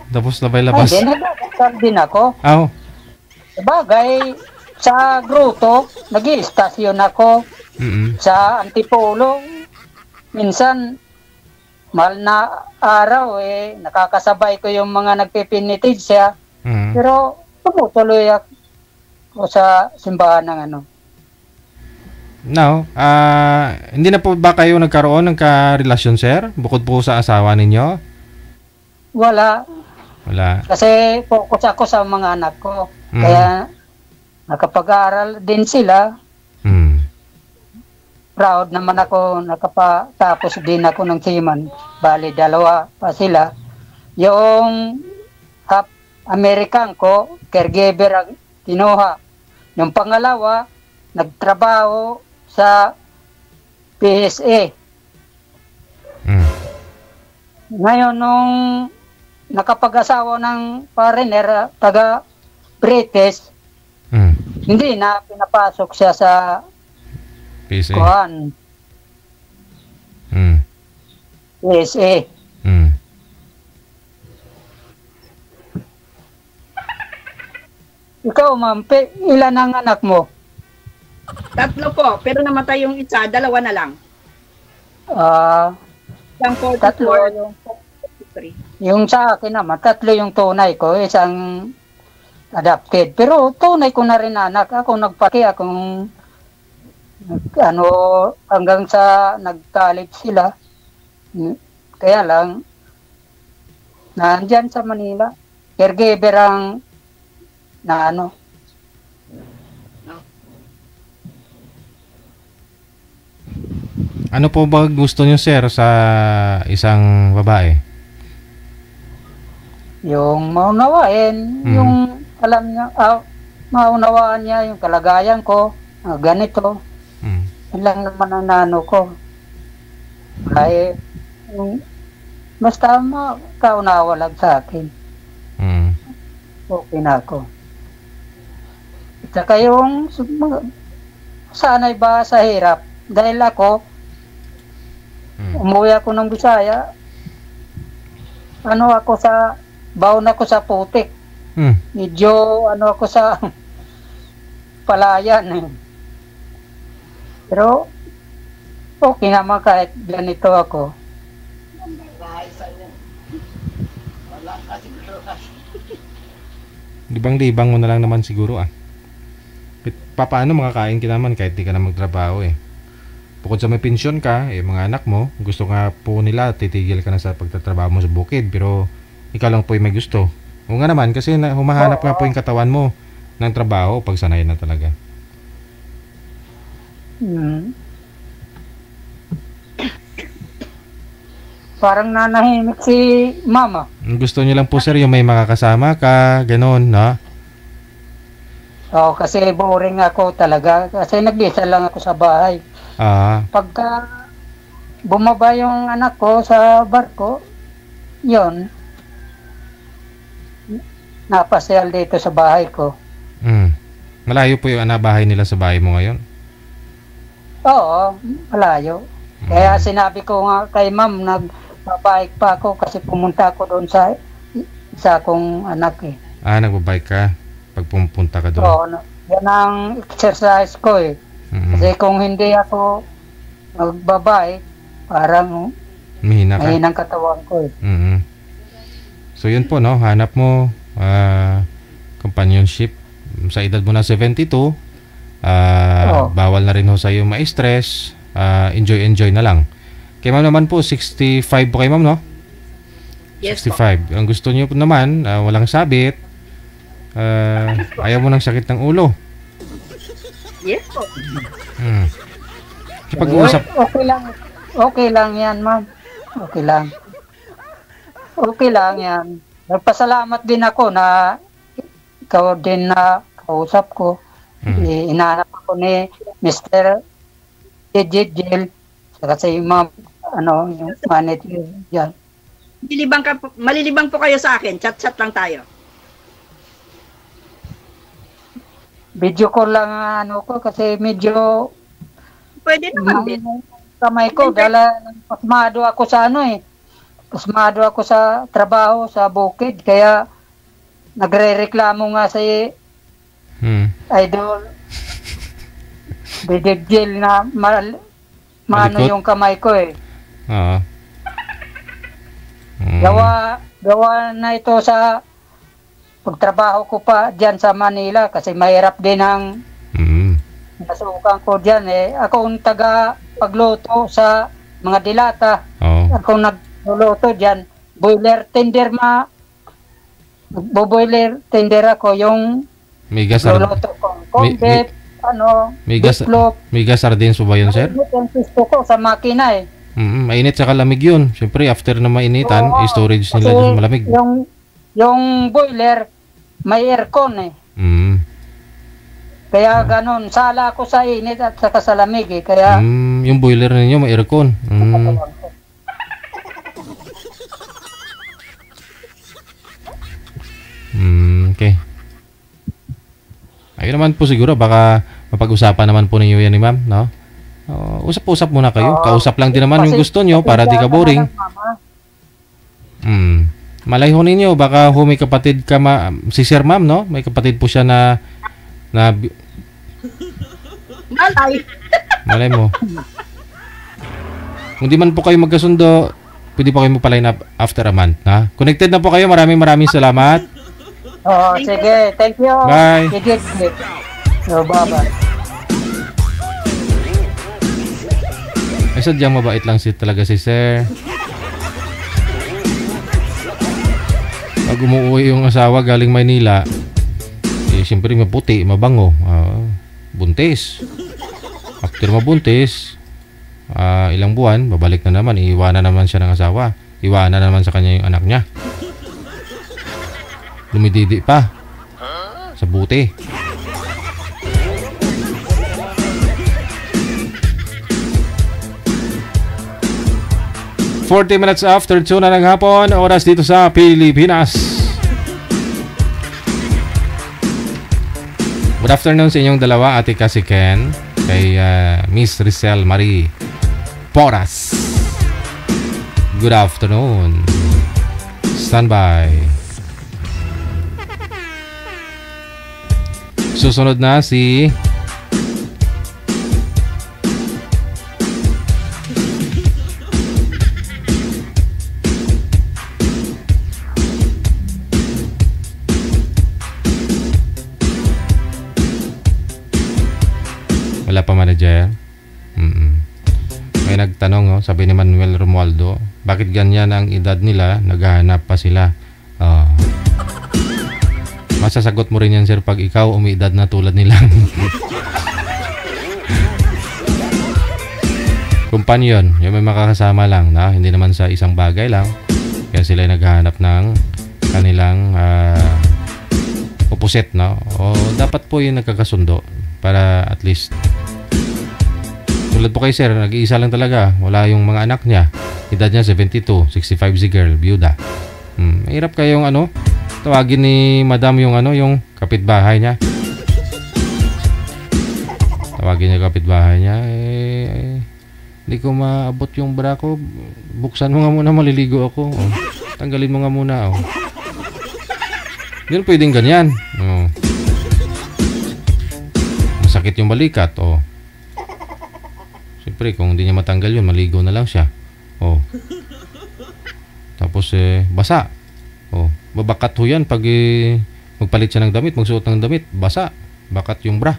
Tapos labay-labas. Ay, nagdadasal din ako. Oo. Sabagay, sa Grotto, nag-i-istasyon ako. Sa Antipolo, minsan, mahal na araw nakakasabay ko yung mga nagpipinitid siya. Pero, tumutuloy ako sa simbahan ng ano. Now, hindi na po ba kayo nagkaroon ng karelasyon, sir? Bukod po sa asawa ninyo? Wala. Wala. Kasi focus ako sa mga anak ko. Kaya, nakapag-aaral din sila. Proud naman ako, nakapatapos din ako ng seaman. Bali, 2 pa sila. Yung half American ko, caregiver ang kinuha. Yung pangalawa, nagtrabaho sa PSA. Ngayon, nung nakapag-asawa ng foreigner, taga-British, hindi na pinapasok siya sa PSA. kuhan. PSA. Ikaw, ma'am, ilan ang anak mo? 3 po, pero namatay yung isa, 2 na lang. Isang 44, yung 43. Yung sa akin naman, 3 yung tunay ko, isang adopted. Pero tunay ko na rin anak. Ako nagpaki, akong hanggang sa nag-college sila. Kaya lang, nandyan sa Manila, caregiver ang na ano. Ano po ba gusto niyo, sir, sa isang babae? Yung maunawain, yung alam niya, maunawaan niya yung kalagayan ko, ganito. Yun lang naman ang nano ko. Ay, basta makaunawa lang sa akin. Okay na ako. At saka yung sanay ba sa hirap? Dahil ako, umuwi ako ng Bisaya, baon ako sa putik. Medyo ako sa palayan. Pero, okay naman kahit ganito ako. Libang-libang mo na lang naman siguro paano makakain ka naman kahit di ka na magtrabaho Bukod sa may pensyon ka, mga anak mo, gusto nga po nila titigil ka na sa pagtatrabaho mo sa bukid, pero ikaw lang po yung may gusto. O nga naman, kasi humahanap nga po yung katawan mo ng trabaho pag sanay na talaga. Parang nanahimik si mama. Gusto niyo lang po, sir, yung may makakasama ka, gano'n, no? Oo, kasi boring ako talaga. Kasi nag-isa lang ako sa bahay. Pagka bumaba yung anak ko sa barko, yun, napasyal dito sa bahay ko. Malayo po yung bahay nila sa bahay mo ngayon? Oo, malayo. Kaya sinabi ko nga kay ma'am, nagbabike pa ako kasi pumunta ako doon sa isa kong anak eh. Nagbabike ka pag pumunta ka doon? Oo, yan ang exercise ko eh. Kasi kung hindi ako magbabike, parang mahinang katawan ko eh. So yun po, no? Hanap mo companionship sa edad mo na 72. Bawal na rin ho sa'yo ma-stress. Enjoy na lang. Kay ma'am naman po, 65 po kay ma'am, no? Yes 65. Ang gusto niyo po naman, walang sabit. Ayaw mo ng sakit ng ulo. Yes po. Pag-uusap. Okay lang yan, ma'am. Okay lang yan. Nagpasalamat din ako na ikaw din na kausap ko. Inaanap ako ni Mr. Jill saka si ma'am, yung manager dyan. Malilibang po kayo sa akin. Chat-chat lang tayo. Video call lang ko kasi medyo pwede naman din. Kamay ko, pasmado ako sa pasmado ako sa trabaho sa bukid, kaya nagre-reklamo nga sa idol Bidegil na mano yung kamay ko eh. Oo. Gawa na ito sa pagtrabaho ko pa dyan sa Manila kasi mahirap din ang nasukan ko dyan eh. Akong taga-pagluto sa mga dilata. Akong nagluluto dyan. Boiler tender boiler tender ako yung luluto ko. Convet, may gas sardines ba yun, sir? Gusto ko sa makina eh. Mainit sa kalamig yun. Siyempre, after na mainitan, storage nila dyan malamig. Yung boiler, may aircon eh. Kaya ganun, sala ako sa init at saka sa lamig eh. Kaya yung boiler ninyo may aircon. Okay. Ayun naman po siguro, baka mapag-usapan naman po ninyo yan ni ma'am, no? Usap-usap muna kayo. Kausap lang din naman yung gusto nyo para di ka boring. Malay ho ninyo, baka may kapatid ka si Sir Ma'am, no? May kapatid po siya na malay mo. Kung di man po kayo magkasundo, pwede po kayo magpa-line up after a month, ha? Connected na po kayo. Maraming salamat. Sige. Thank you. Bye. Sige. Bye-bye. Ay, sadyang mabait lang talaga si Sir. Pag umuwi yung asawa galing Maynila, siyempre maputi, mabango, buntis. After mabuntis, ilang buwan, babalik na naman, iiwanan naman siya ng asawa. Iwanan naman sa kanya yung anak niya. Lumididi pa sa buti. ...40 minutes after 2 na ng hapon, oras dito sa Pilipinas. Good afternoon sa inyong dalawa, Ate Cassie Ken, kay Miss Rizal Marie Porras. Good afternoon. Standby. Susunod na si wala pa manager. May nagtanong, sabi ni Manuel Romualdo, bakit ganyan ang edad nila, naghahanap pa sila? Masasagot mo rin yan, sir, pag ikaw umiedad na tulad nila. Companion, yung may makakasama lang, na hindi naman sa isang bagay lang, kaya sila naghahanap ng kanilang opposite, no? O dapat po yung nagkakasundo para at least tulad po kay sir, nag-iisa lang talaga, wala yung mga anak niya, edad niya 72, 65 si girl, byuda. Mahirap kayong tawagin ni madam yung yung kapitbahay niya. Tawagin niya kapitbahay niya, hindi ko maabot yung bra ko. Buksan mo nga muna, maliligo ako. Oh. Tanggalin mo nga muna. Oh. Hindi pwedeng ganyan. Oh. Masakit yung balikat. Oh. Siyempre, kung hindi niya matanggal yun, maligo na lang siya. Oh. Tapos, basa. Oh. Babakat ho yan pag magpalit siya ng damit, magsuot ng damit. Basa. Bakat yung bra.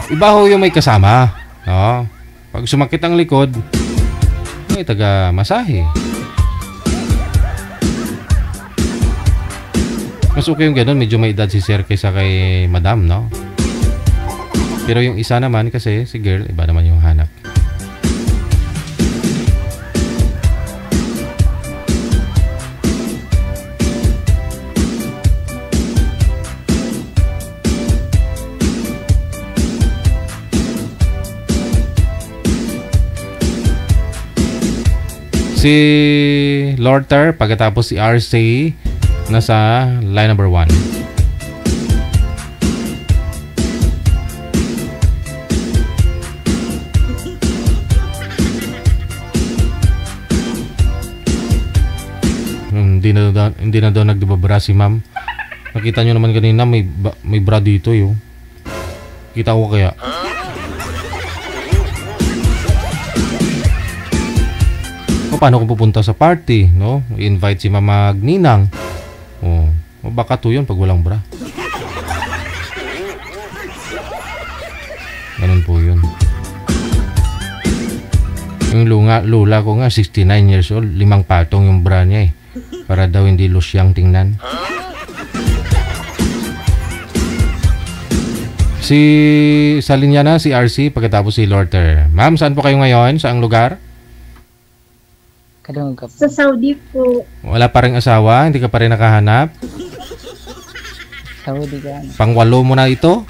Iba ho yung may kasama. Oh. Pag sumakit ang likod, may taga-masahe. Mas okay yung ganun, medyo may edad si sir kaysa kay madam, no? Pero yung isa naman kasi, si girl, iba naman yung hanap. Si Lorter, pagkatapos si RC, nasa line number 1. Hindi na daw nagdibabra si ma'am. Nakita nyo naman kanina may bra dito yo. Kita ko kaya. Paano kung pupunta sa party, no? I-invite si Mama Ninang. Oh, baka to yun pag walang bra. Ganun po yun. Yung lula ko nga, 69 years old, 5 patong yung bra niya eh. Para daw hindi losyang tingnan. Sa linya na, si RC, pagkatapos si Lorter. Ma'am, saan po kayo ngayon? Saang lugar? Sa Saudi po. Wala pa rin asawa? Hindi ka pa rin nakahanap? Saudi ka. Pang-8 mo na ito?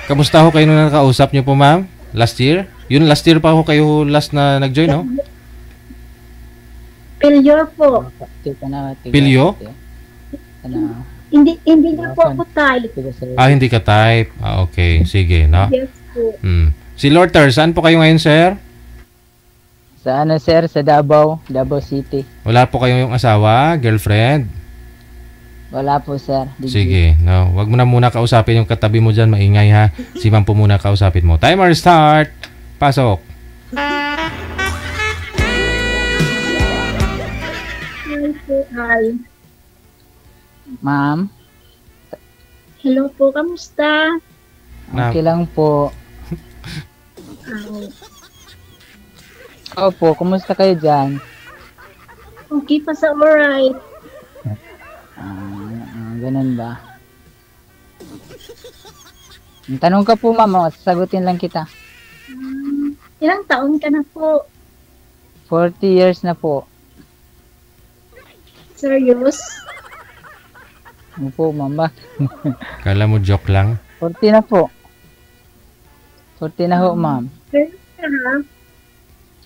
Kamusta ho kayo nung nakausap niyo po, ma'am? Last year? Yun, last year pa ho kayo last na nag-join, no? Pilyo po. Pilyo? Hindi na po ako type. Hindi ka type. Okay. Sige, no? Yes po. Si Lorter, saan po kayo ngayon, sir? Sa ano, sir? Sa Davao City. Wala po kayong yung asawa, girlfriend? Wala po, sir. Sige, no. Wag mo na muna kausapin yung katabi mo dyan, maingay ha. Si ma'am po muna kausapin mo. Timer start. Pasok. Hi. Ma'am? Hello po, kamusta? Okay lang po. Opo, kumusta kayo dyan? Okay pa sa alright. Ganun ba? Tanong ka po, ma'am. Sasagutin lang kita. Ilang taon ka na po? 40 years na po. Serious? Opo, ma'am. Kala mo joke lang? 40 na po. 40 na ho, ma'am. Serious ka ha?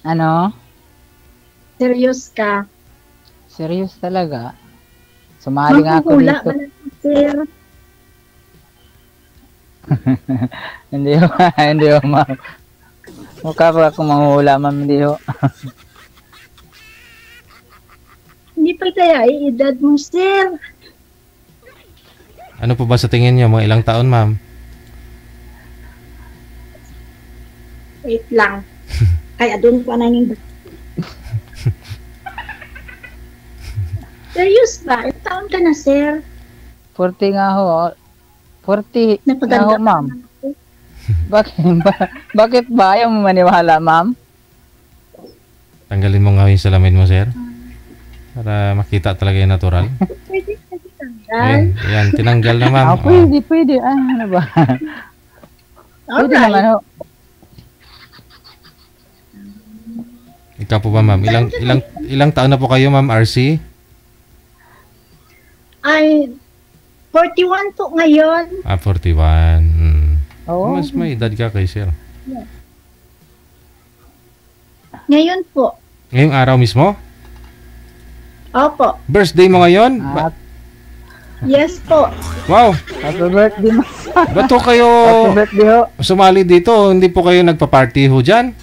Ano? Serious ka? Serious talaga. Sumali nga ako Makuhula dito. ba na, sir? Hindi ho, hindi ho, ma'am. Mukha pa akong manghula, ma'am. Hindi ho. Hindi pa kaya edad mo, sir? Ano po ba sa tingin niyo? Mga ilang taon, ma'am? Wait lang. Kaya doon pa nanging... Serious ba? Ilang taon ka na, sir? 40 nga ho. 40 nga ho, ma'am. Bakit ba? Ayaw mo maniwala, ma'am? Tanggalin mo nga yung salamin mo, sir. Para makita talaga yung natural. Pwede kasi tanggal. Ayan, tinanggal na, ma'am. Pwede. Ano ba? Pwede naman ho. Ikaw po ba, ma'am? Ilang taon na po kayo, ma'am, RC? Ay, 41 po ngayon. 41. Oo. Mas may edad ka kay sir. Ngayon po. Ngayong araw mismo? Opo. Birthday mo ngayon? Yes po. Wow! Happy birthday, ma'am. Ba't ho kayo Happy birthday ho. sumali dito? Hindi po kayo nagpa-party ho dyan?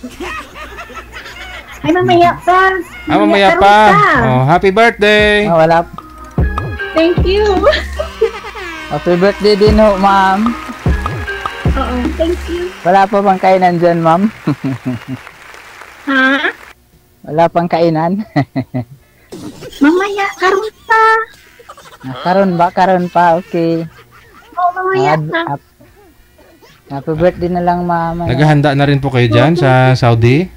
Ay, mamaya pa. Mamaya karon pa. Oh, happy birthday! Ah, wala. Thank you. Happy birthday din ho, ma'am. Oo, thank you. Wala pa bang kainan dyan, ma'am? Ha? Wala pang kainan? Mamaya, karon pa. Karon pa, okay. Oo, mamaya pa. Happy birthday na lang, ma'am. Naghahanda na rin po kayo dyan sa Saudi?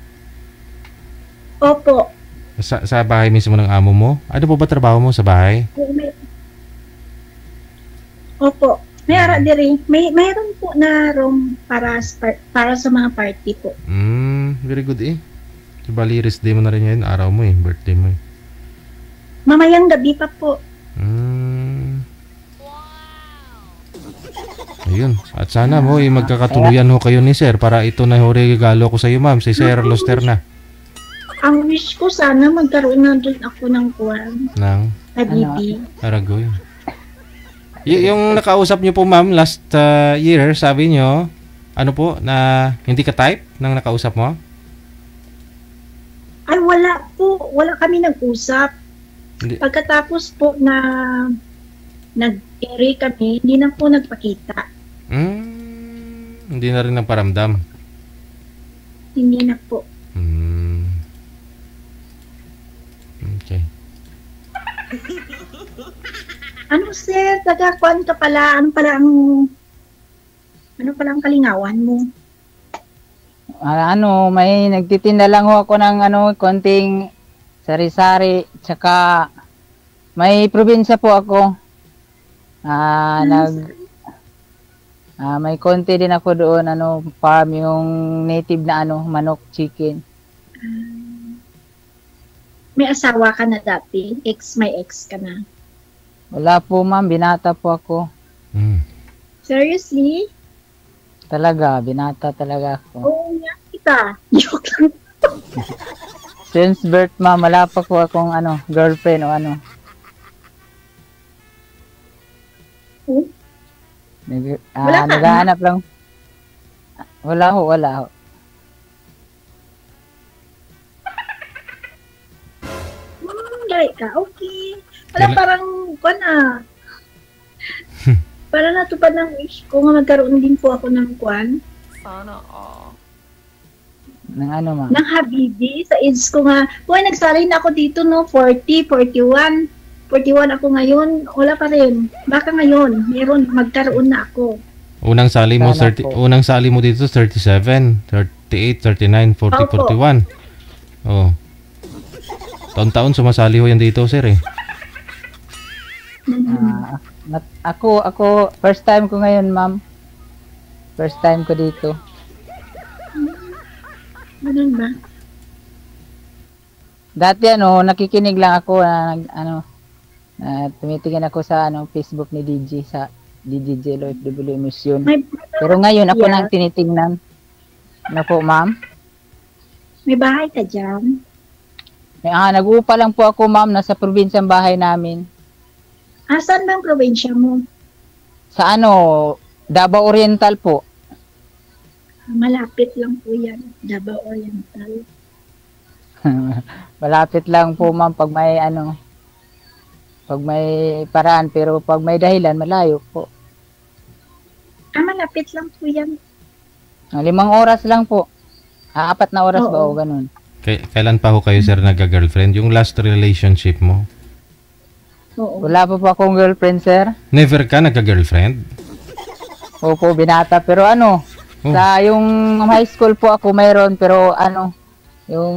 Opo. Sa bahay mismo ng amo mo? Ano po ba trabaho mo sa bahay? Opo. May ara diri. Mayroon po na room para sa mga party po. Very good eh. So, bali, rest day mo na rin yun. Araw mo eh. Birthday mo eh. Mamayang gabi pa po. Ayun. At sana mo magkakatuluyan ho kayo ni Sir para ito na ho regalo ko sa iyo, ma'am. Si Sir Losterna. Ang wish ko sana magkaroon na doon ako ng kuwan. Nang? Habibi. Aragoy. Yung nakausap niyo po, ma'am, last year, sabi niyo, ano po, na hindi ka type ng nakausap mo? Ay, wala po. Wala kami nag-usap. Hindi. Pagkatapos po na nag-ere kami, hindi na po nagpakita. Hindi na rin nagparamdam. Hindi na po. Okay. Ano sir, tagakuan ka pala. Ano pala ang kalingawan mo? May nagtitinda lang ho ako ng konting sari-sari, tsaka may probinsya po ako. May konti din ako doon, farm, yung native na manok, chicken. May asawa ka na dati? May ex ka na? Wala po, ma'am, binata po ako. Seriously? Talaga, binata talaga ako. Oo nga kita. Joke lang. Since birth, ma'am, wala pa po akong girlfriend o Wala ka naghahanap lang. Wala ho. Gari ka, okay. Wala parang, para natupad ng wish ko nga magkaroon din po ako ng kwan. Sana all. Ng ma'am? Ng habibi. Sa age ko nga. Buhay, nagsali na ako dito, 40, 41. 41 ako ngayon. Wala pa rin. Baka ngayon, magkaroon na ako. Unang sali mo dito 37, 38, 39, 40, Opo. 41. Oh. Taon-taon sumasali ho yan dito, sir eh. Ako, first time ko ngayon, ma'am. First time ko dito. Ganun ba? Dati nakikinig lang ako tumitingin ako sa Facebook ni DJ sa DJJ OFW Mission. Pero ngayon ako nang tinitingnan. Ano po, ma'am? May bahay ka dyan? Nag-uupa lang po ako, ma'am, nasa probinsyang bahay namin. Saan bang probinsya mo? Sa Davao Oriental po. Malapit lang po yan, Davao Oriental. Malapit lang po, ma'am, pag may paraan, pero pag may dahilan, malayo po. Malapit lang po yan. 5 oras lang po. 4 na oras ba o ganun? Kailan pa ho kayo, sir, nagka-girlfriend? Yung last relationship mo? Oo. Wala pa po akong girlfriend, sir. Never ka nagka-girlfriend? Opo, binata. Pero sa yung high school po ako mayroon, pero yung...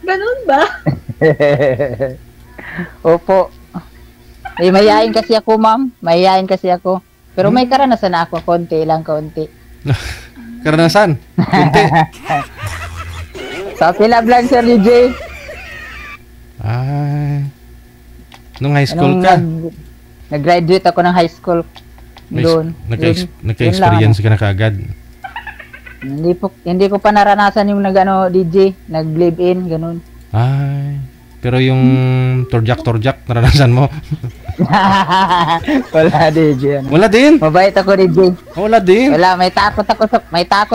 Ganun ba? Opo. Mayayain kasi ako, ma'am. Pero may karanasan na ako, konti. Karanasan? Kunti. Sa Pilab lang, Sir DJ. Nung high school ka? Nag-graduate ako ng high school. Doon. Nagka-experience ka na kaagad? Hindi ko pa naranasan yung DJ, nag-live-in, ganun. Pero yung torjak, naranasan mo? Wala, DJ. Ano. Wala din. Mabait ako, DJ. Wala din. Wala, may takot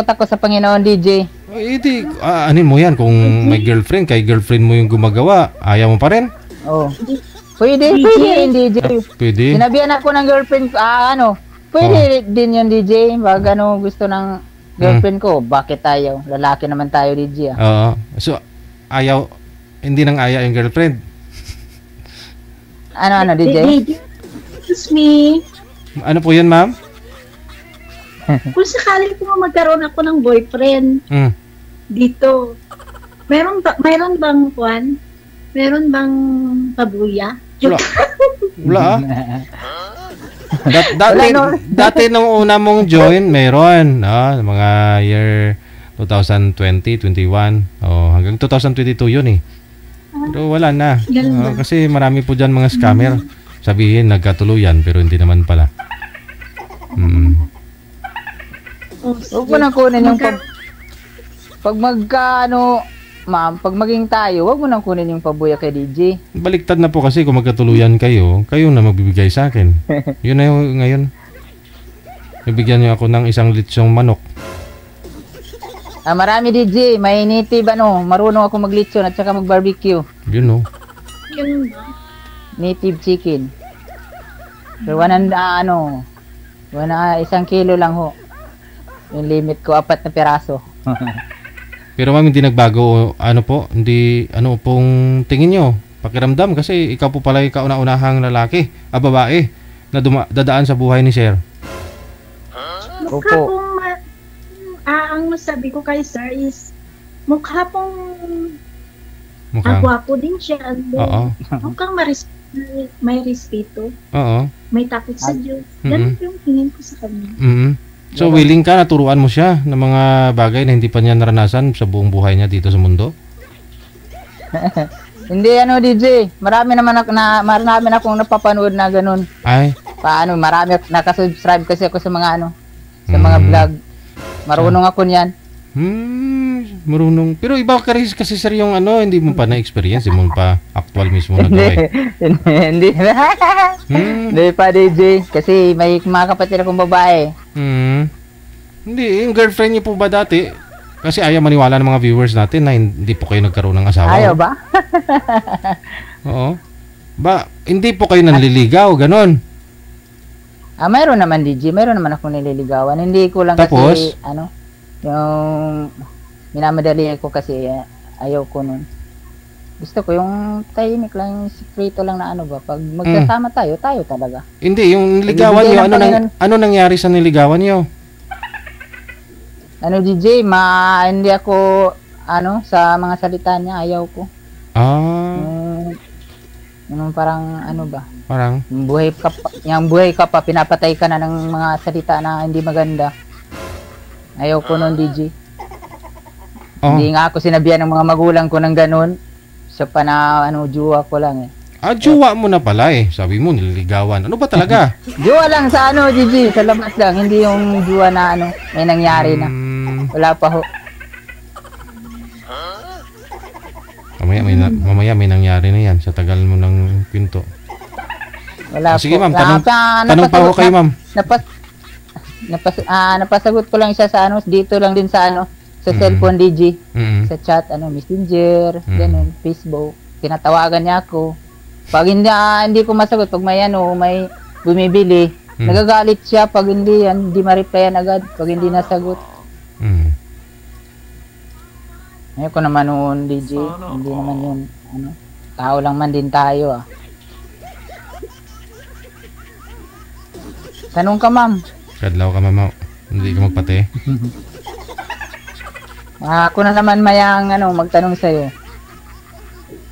ako sa Panginoon, DJ. Hindi, anin mo yan kung may girlfriend, kay girlfriend mo yung gumagawa, ayaw mo pa rin? Oh. Pwede yun, DJ. Pwede. Sinabihan ako ng girlfriend, pwede din yun, DJ. Pag gusto ng girlfriend ko, bakit tayo? Lalaki naman tayo, DJ. Oo. So, hindi nang aya yung girlfriend. Ano, DJ? Excuse me. Ano po yun, ma'am? Kung sakali po magkaroon ako ng boyfriend dito, meron bang kwan? Meron bang pabuya? Wala. Dati nung una mong join, meron. Mga year 2020, 21. Hanggang 2022 yun eh. Pero wala na. Kasi marami po dyan mga scammer. Sabihin, nagkatuluyan, pero hindi naman pala. Huwag mo nang kunin yung pag ma'am, pag maging tayo, huwag mo nang kunin yung pabuya kay DJ. Baliktad na po kasi kung magkatuluyan kayo na magbibigay sa akin. Yun na yung ngayon. Ibigyan niyo ako ng isang litsyong manok. Marami DJ, may native marunong ako maglitsyon at saka mag-barbecue. Yun no. Native chicken. Pero 1 kilo lang ho. Yung limit ko, 4 na piraso. Pero ma'am, hindi nagbago, ano pong tingin nyo, pakiramdam, kasi ikaw po pala yung kauna-unahang lalaki, babae, na dadaan sa buhay ni Sir. Mukha pong, ang masabi ko kay Sir is, mukha pong, agwapo din siya. Oo. Mukhang may respeto. Oo. May takot sa Diyos. Ganun yung tingin ko sa kanya. So, willing ka na turuan mo siya ng mga bagay na hindi pa niya naranasan sa buong buhay niya dito sa mundo? Hindi, DJ. Marami akong napapanood na ganun. Ay? Marami nakasubscribe kasi ako sa mga sa mga vlog. Marunong ako niyan. Marunong. Pero iba ka rin kasi sir yung hindi mo pa na-experience, hindi mo pa actual mismo nagawin. Hindi. Hindi pa, DJ. Kasi may mga kapatid akong babae. Hindi, yung girlfriend niyo po ba dati? Kasi ayaw maniwala ng mga viewers natin na hindi po kayo nagkaroon ng asawa. Ayaw ba? Oo. Hindi po kayo nanliligaw, ganon. Mayroon naman, DJ. Mayroon naman akong nililigawan. Hindi ko lang kasi, yung minamadali ko kasi ayaw ko nun. Gusto ko yung tahimik lang, yung sikreto lang na pag magkasama tayo talaga. Hindi, yung niligawan nyo, ano nangyari sa niligawan nyo? DJ, hindi ako, sa mga salita niya, ayaw ko. Yung parang, Parang? Yung buhay ka pa, pinapatay ka na ng mga salita na hindi maganda. Ayaw ko nun, DJ. Hindi nga ako sinabihan ng mga magulang ko ng ganun. Siya pa na, juwa ko lang eh. Juwa mo na pala eh. Sabi mo, nililigawan. Ano ba talaga? Juwa lang sa DJ, sa labas lang. Hindi yung juwa na may nangyari na. Wala pa ho. Mamaya may nangyari na yan sa tagal mo ng pinto. Wala sige po. Ma'am, tanong pa ako kayo ma'am. Napasagot ko lang isa sa dito lang din sa sa cellphone, DJ. Sa chat, Messenger, ganun, Facebook. Tinatawagan niya ako. Pag hindi ko masagot, pag may bumibili, nagagalit siya pag hindi ma-replyan agad pag hindi nasagot. Ayoko naman noon, DJ. Hindi naman yun, tao lang man din tayo, Tanong ka, ma'am. Kadlaw ka, ma'am. Hindi ka magpate. Ako na naman mayang magtanong sa'yo.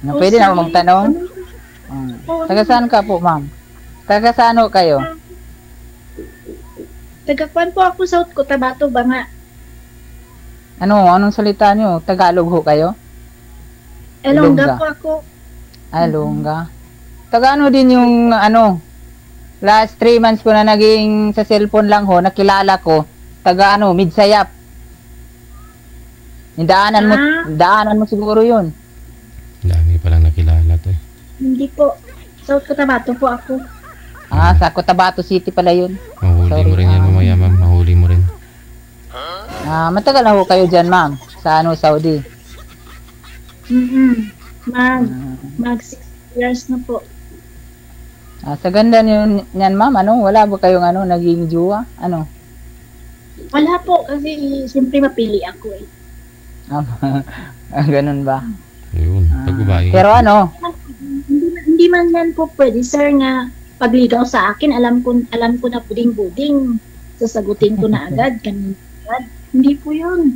Pwede na magtanong? Taga saan ka po, ma'am? Taga saan kayo? Taga-kwan po ako sa Cotabato, Banga. Anong salita nyo? Tagalog ho kayo? Ilongga po ako. Ilongga. Taga din yung last 3 months ko na naging sa cellphone lang ho, nakilala ko, taga Midsayap. Daanan mo siguro yun. Dami palang nakilala. kilala to eh. Hindi po. Sa Cotabato po ako. Sa Cotabato City pala yun. Mahuli Sorry, mo rin yan mamaya, ma'am. Mahuli mo rin. Matagal na ho kayo dyan, ma'am. Sa Saudi. Mag 6 years na po. Sa ganda niyan, ma'am, wala ba kayong naging jowa? Wala po, kasi siyempre mapili ako eh. Ganun ba? Ayun, pagbabae. Pero Hindi man yan po pwede, sir, nga pagligaw sa akin, alam ko na puding-buding. Sasagutin ko na agad, kanina agad. Hindi po yun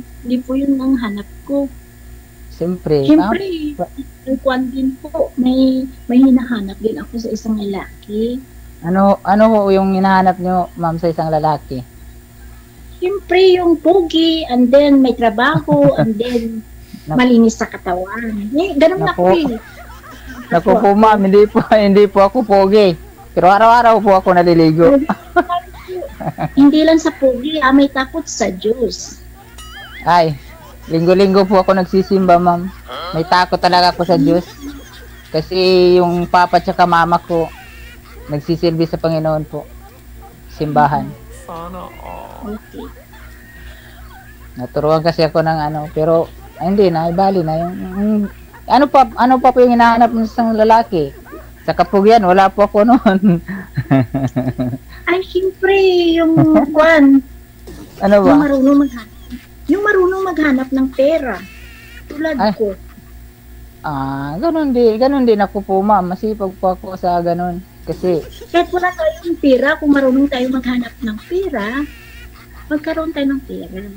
ang hanap ko. Siyempre, kuwan din po, may hinahanap din ako sa isang lalaki. Ano ho yung hinahanap nyo, ma'am, sa isang lalaki? Siyempre, yung pogi, and then may trabaho, and then malinis sa katawan. Ganun na po eh. Naku po, ma'am, hindi po ako pogi. Pero araw-araw po ako naliligo. Hindi lang sa pogi, may takot sa Diyos. Ay, linggo-linggo po ako nagsisimba, ma'am. May takot talaga ako sa Diyos. Kasi yung papa tsaka mama ko, nagsisilbi sa Panginoon po. Simbahan. Sana all. Okay. Naturuan kasi ako ng pero hindi na, ibali na yung ano pa po yung hinahanap ng isang lalaki? Sa kapugyan, wala po ako noon. Ay, siyempre, yung kwan. Ano ba? Yung marunong maghanap ng pera. Tulad ko. Ganun din ako po, ma'am. Masipag po ako sa ganun. Kasi kahit wala tayong pera, kung marunong tayo maghanap ng pera, magkaroon tayo ng pera.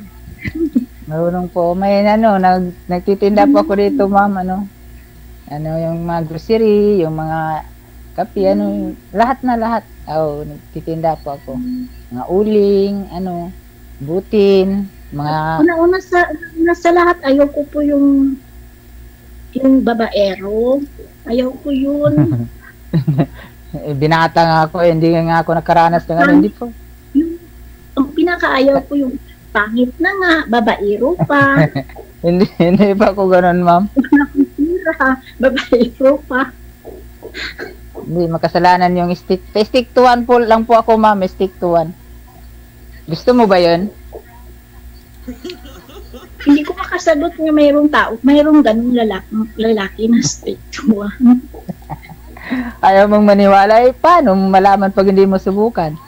Marunong po. May nagtitinda po ako dito, ma'am, yung mga grocery, yung mga kape, lahat na lahat. Nagtitinda po ako. Mga uling, butin, mga... Una sa lahat, ayaw ko po yung babaero. Ayaw ko yun. Binata nga ako, hindi nga ako nakaranas ng hindi po. Ang pinakaayaw ko yung pangit na nga, babaero pa. hindi pa ako ganun, ma'am. Babaero pa. Hindi, makasalanan yung stick to one po lang po ako, ma'am. Stick to one. Gusto mo ba yun? Hindi ko makasagot nga mayroong ganung lalaki na stick to one. Ayaw mong maniwala, paano malaman pag hindi mo subukan?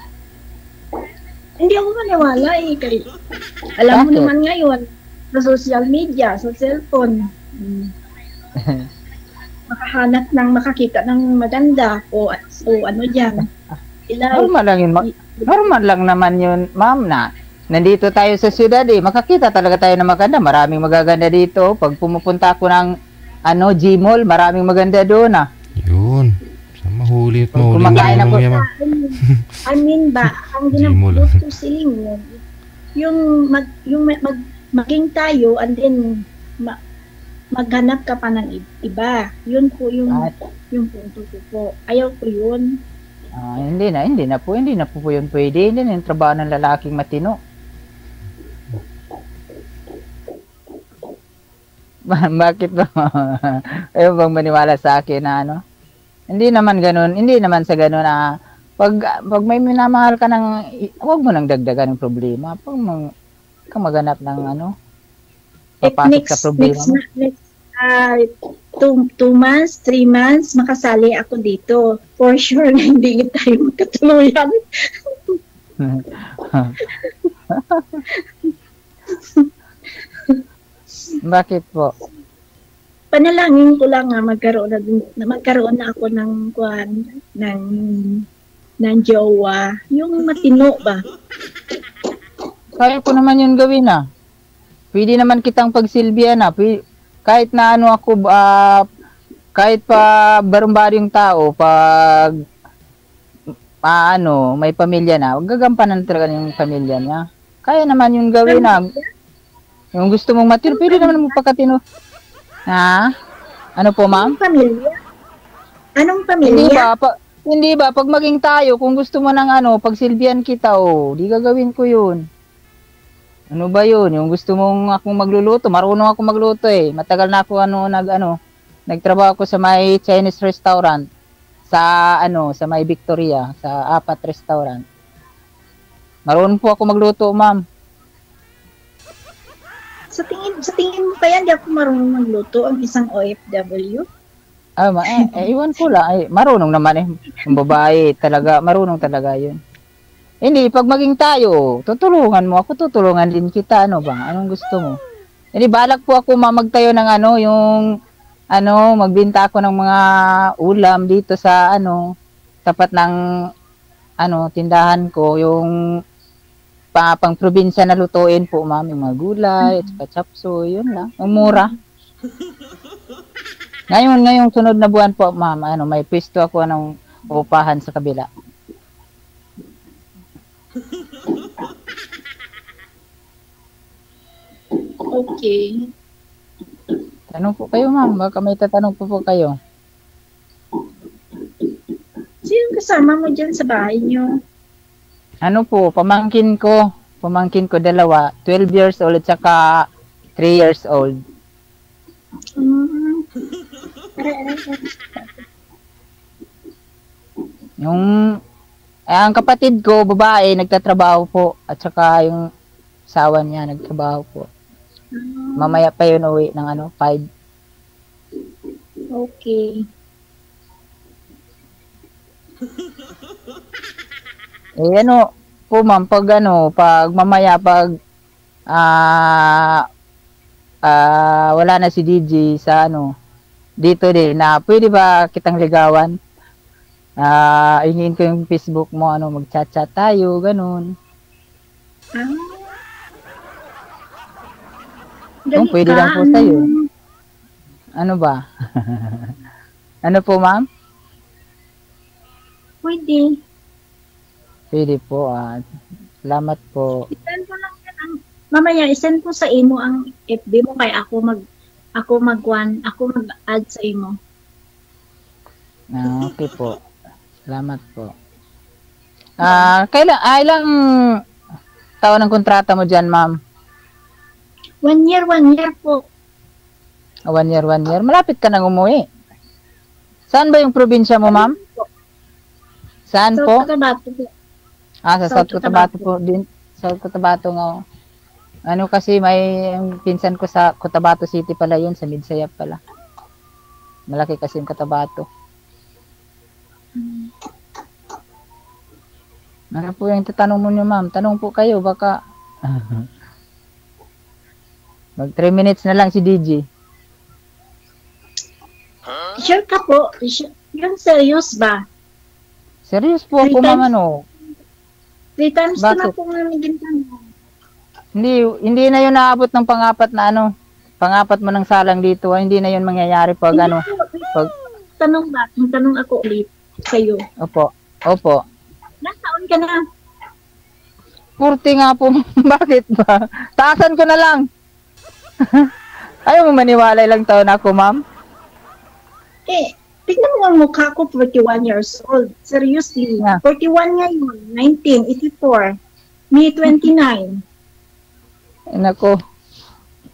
Hindi ako maniwala kay alam mo naman ngayon sa social media, sa cellphone. Makakita ng maganda o diyan. Normal lang naman yun, ma'am, na nandito tayo sa syudad makakita talaga tayo ng maganda. Maraming magaganda dito. Pag pumupunta ako ng Gmall, maraming maganda doon Yun. Sa mahuli at mahuli. Kumakain ako. I mean ba, ang ginagawa ko siling yung maging tayo and then maghanap ka pa ng iba. Yun po yung punto ko po. Ayaw ko yun. Hindi na po yun pwede. Hindi na yung trabaho ng lalaking matino. Bakit ba? Ayaw bang maniwala sa akin na Hindi naman sa ganun pag may minamahal ka huwag mo nang dagdagan ng problema. Pag kang maghanap ng papasok sa problema mo. Next 2 months, 3 months, makasali ako dito. For sure na hindi tayo magkatuluyan. Bakit po? Panalangin ko lang magkaroon na ako ng jowa, yung matino ba? Kaya ko naman yun gawin Pwede naman kitang pagsilbihan kahit na ako kahit pa barumbaryong tao pag may pamilya na, gagampanan talaga yung pamilya niya. Kaya naman yung gawin yung gusto mong matino, pwede naman mo pagkatino. Ano po, ma'am? Anong pamilya? Hindi ba? Pag maging tayo, kung gusto mo ng pagsilbihan kita, di gagawin ko yun. Ano ba yun? Yung gusto mong akong magluluto, marunong akong magluto Matagal na ako Nagtrabaho ako sa may Chinese restaurant sa sa may Victoria, sa 4 restaurant. Marunong po ako magluto, ma'am. Sa tingin mo kaya hindi ako marunong magluto ang isang OFW? Iwan ko lang. Marunong naman Yung babae talaga, marunong talaga yun. Hindi, pag maging tayo, tutulungan mo ako, tutulungan din kita, ano ba? Anong gusto mo? Hindi, balak po ako magtayo ng magbenta ako ng mga ulam dito sa tapat ng tindahan ko, yung pang probinsya na lutuin po, ma'am, yung mga gulay, at saka chapsuy, yun lang, yung mura. Ngayong sunod na buwan po, ma'am, may pwesto ako ng upahan sa kabila. Okay. Tanong po kayo, ma'am. Baka may tatanong po kayo. Sino kasama mo dyan sa bahay niyo? Pamangkin ko. Pamangkin ko dalawa. 12 years old at saka 3 years old. Ang kapatid ko, babae, nagtatrabaho po. At saka yung asawa niya, nagtrabaho po. Mamaya pa yun uwi ng 5. Okay. Po ma'am, pag mamaya, wala na si DJ sa dito din, na pwede ba kitang ligawan? Hingin ko yung Facebook mo, mag-chat-chat tayo, ganun. Pwede lang po sa'yo. Ano ba? Ano po, ma'am? Pwede. Pwede po. Salamat po. I-send ko lang yan mamaya, i-send ko sa imo ang FB mo kay ako mag-add sa imo. Okay po. Salamat po. Ilang taon ang kontrata mo dyan, ma'am? 1 year po. 1 year. Malapit ka nang umuwi. Saan ba yung probinsya mo, ma'am? Saan po? South Cotabato po. Sa South Cotabato po din. South Cotabato nga. Kasi may pinsan ko sa Cotabato City pala yun, sa Midsayap pala. Malaki kasi yung Cotabato. Ano po yung tatanong mo niyo, ma'am? Tanong po kayo, baka mag 3 minutes na lang si DJ. Sure ka po? Yung serious ba? Serious po ako, ma'am, 3 times ka na po namigin tanong. Hindi na yun naabot ng pangapat na pangapat mo ng salang dito. Hindi na yun mangyayari pag Tanong ba? Tanong ako ulit sa'yo. Opo. Ilang taon ka na? 40 nga po. Bakit ba? Taasan ko na lang. Ayaw mo maniwala ilang taon ako, ma'am? Tignan mo ang mukha ko, 41 years old. Seriously. Yeah. 41 ngayon, 1984. May 29. Nako.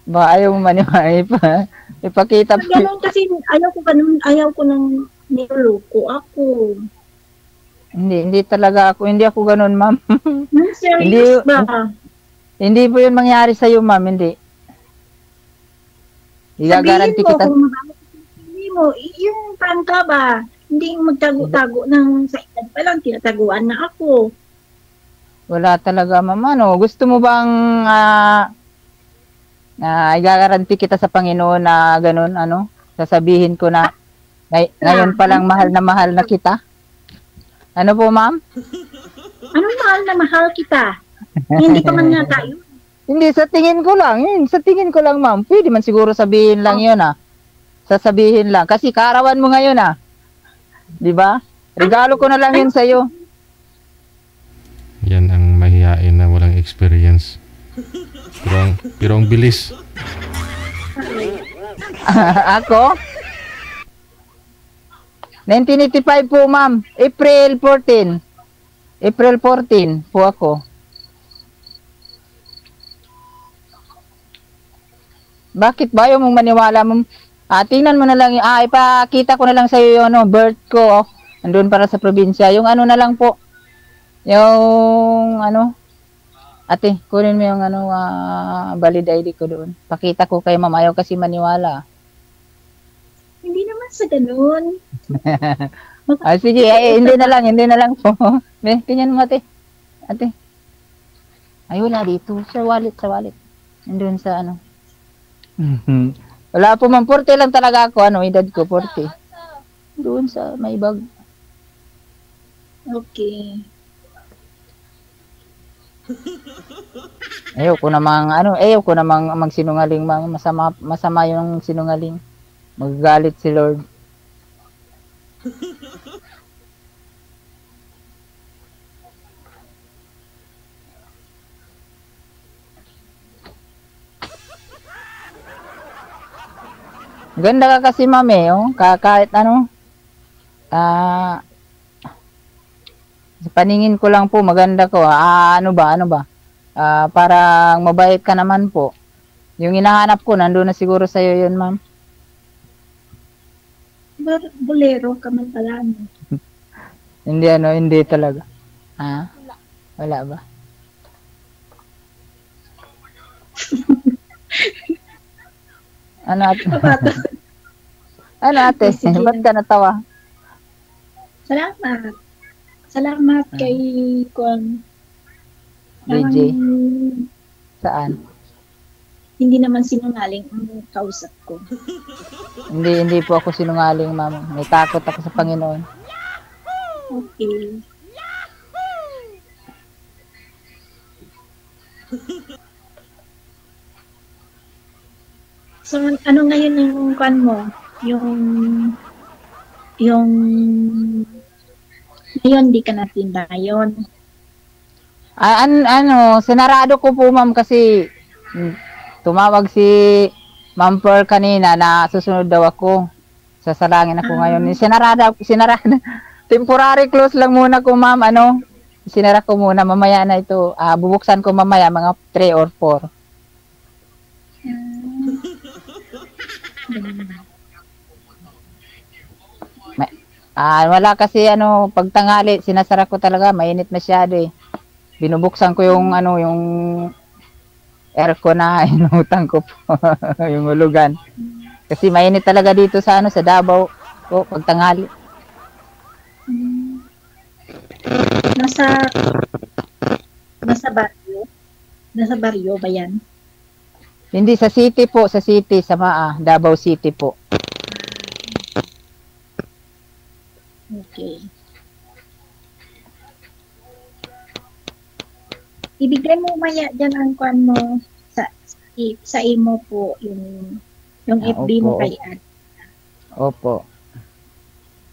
Ba, ayaw mo maniwala pa. Ipakita po. Ganun kasi, ayaw ko nang niloko ako. Hindi talaga ako. Hindi ako ganun, ma'am. Serious ba? Hindi po yun mangyari sa'yo, ma'am. Hindi. Igagaranti kita. Hindi mo, yung prangka ba? Hindi yung magtago-tago ng sa edad pa lang, tinataguan na ako. Wala talaga, ma'am. Gusto mo bang igagaranti kita sa Panginoon na ganun, sasabihin ko na ngayon pa lang mahal na kita? Ano po, ma'am? Anong mahal kita? Hindi pa man nga tayo. Hindi, sa tingin ko lang. Sa tingin ko lang, ma'am. Pwede man siguro sabihin lang yun, Sasabihin lang. Kasi kaarawan mo ngayon, Di ba? Regalo ko na lang yun sa'yo. Yan ang mahihain na walang experience. Pero ang bilis. Ako? 1985 po, ma'am. April 14 po ako. Bakit ba ayaw mong maniwala, ma'am? Tingnan mo na lang, ipakita ko na lang sa iyo yung birth ko, andun para sa probinsya. Yung ano na lang po, yung ate, kunin mo yung valid ID ko doon. Pakita ko kay ma'am, ayaw kasi maniwala. Hindi naman sa ganun. Sige, hindi na lang po. Tingnan mo ate. Ate. Ay, wala dito. Sa wallet. Andun sa Wala po ma'am, 40 lang talaga ako, edad ko, 40. Doon sa may bag. Okay. Ayaw ko namang magsinungaling, ma'am. Masama yung sinungaling. Magagalit si Lord. Ganda ka kasi, ma'am, kahit sa paningin ko lang po, maganda ko. Ano ba? Parang mabait ka naman po. Yung hinahanap ko, nandun na siguro sa'yo yun, ma'am. Bolero ka man pala, no? Hindi talaga. Wala ba? Ano ate? Ba't ka natawa? Salamat kay DJ. Saan? Hindi naman sinungaling ang kausap ko. Hindi po ako sinungaling, ma'am. May takot ako sa Panginoon. Okay. So, ano ngayon yung kwan mo? Yung ngayon, di ka natinda ngayon. Sinarado ko po, ma'am, kasi tumawag si Ma'am Pearl kanina na susunod daw ako. Sasalangin ako ngayon. Sinarado. Temporary close lang muna ko, ma'am. Sinara ko muna. Mamaya na ito. Bubuksan ko mamaya, mga 3 or 4. Wala kasi pagtanghali, sinasara ko talaga, mainit masyado eh. Binubuksan ko yung aircon na inutang ko po, yung ulugan. Kasi mainit talaga dito sa Davao po pagtanghali. Nasa baryo ba yan? Hindi, sa city po, sa Davao City po. Okay. Ibigay mo maya dyan ang kwan mo sa imo po, yung FB mo kay Ad. Opo.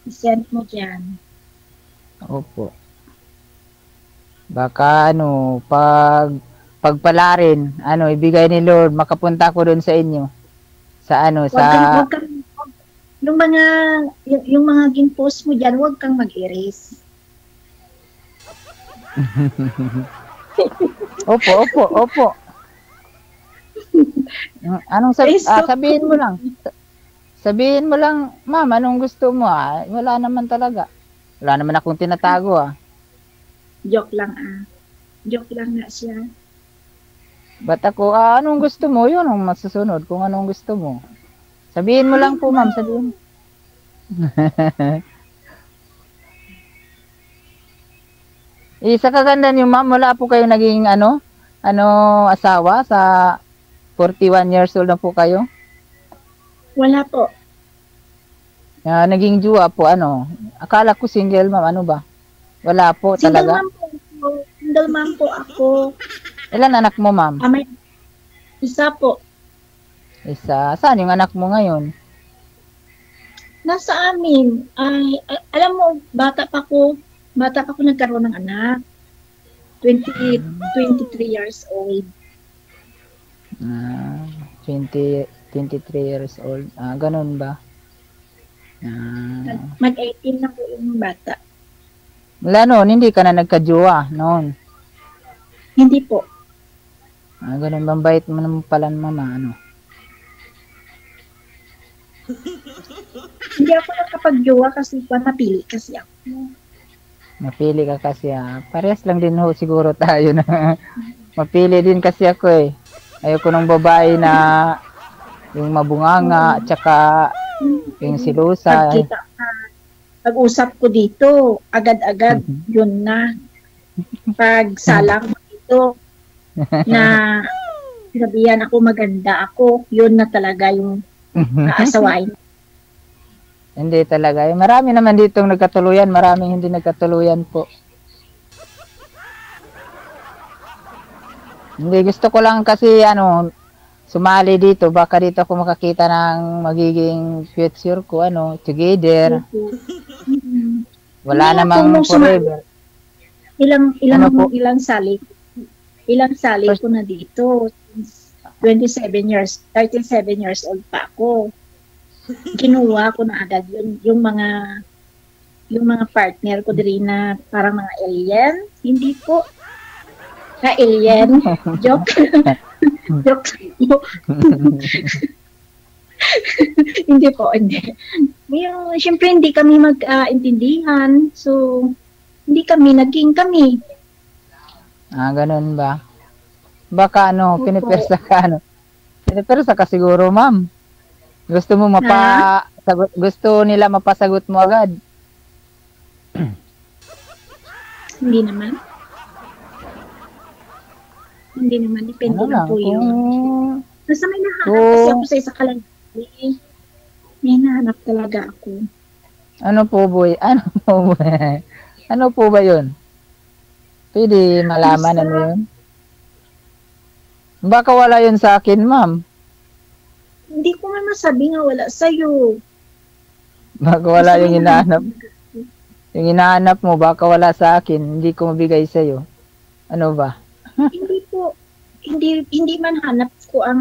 I-send mo dyan. Opo. Baka pagpalarin, ibigay ni Lord, makapunta ko doon sa inyo. Yung mga gin-post mo dyan, huwag kang mag-erase. Opo. Sabihin mo lang. Sabihin mo lang, ma'am, anong gusto mo? Wala naman talaga. Wala naman akong tinatago. Joke lang Joke lang nga siya. Ba't ako, anong gusto mo? Yun ang masusunod kung anong gusto mo. Sabihin mo lang po, ma'am, sabihin. Sa kaganda niyo, ma'am, wala po kayo naging asawa sa 41 years old na po kayo? Wala po. Naging jowa po, akala ko single, ma'am, ano ba? Wala po talaga? Single ma'am po ako. Ilan anak mo, ma'am? Isa po. Isa. Saan yung anak mo ngayon? Nasa amin. Alam mo, bata pa ko nagkaroon ng anak. 23 years old. 23 years old. Ganun ba? Mag-18 na po yung bata. Wala noon, hindi ka na nagka-jowa noon? Hindi po. Ganun, bambait mo naman pala, mama, Hindi ako nakapag-jowa kasi napili kasi ako. Napili ka kasi Parehas lang din ho siguro tayo na mapili din kasi ako eh. Ayoko ng babae na yung mabunganga at saka yung silusa. Pag-usap ko dito, agad-agad, yun na. Pag salang ko dito, na sabihan ako maganda ako, yun na talaga yung aasawain. Hindi talaga. Marami naman ditong nagkatuluyan, maraming hindi nagkatuluyan po. Hindi, gusto ko lang kasi sumali dito, baka dito ako makakita ng magiging future ko, together. Wala namang forever. Ilang sali ko na dito. 37 years old pa ako. Kinuha ko na agad yung mga partner ko diri na parang mga alien. Hindi po. Alien. Joke. Hindi po, hindi. Siyempre hindi kami mag-intindihan. So, hindi kami, naging kami. Ganun ba? Baka pinipersa ka Pinipersa ka siguro, ma'am. Gusto mo gusto nila mapasagot mo agad. Hindi naman. Depende lang po yun. Basta may nahanap kasi ako sa isa kalalaki. May nahanap talaga ako. Ano po ba yun? Pwede malaman yun? Baka wala yun sa akin, ma'am. Hindi ko man masabi nga wala sa'yo. Baka wala yung hinahanap. Yung hinahanap mo, baka wala sa akin. Hindi ko mabigay sa'yo. Ano ba? Hindi po. Hindi man hanap ko ang...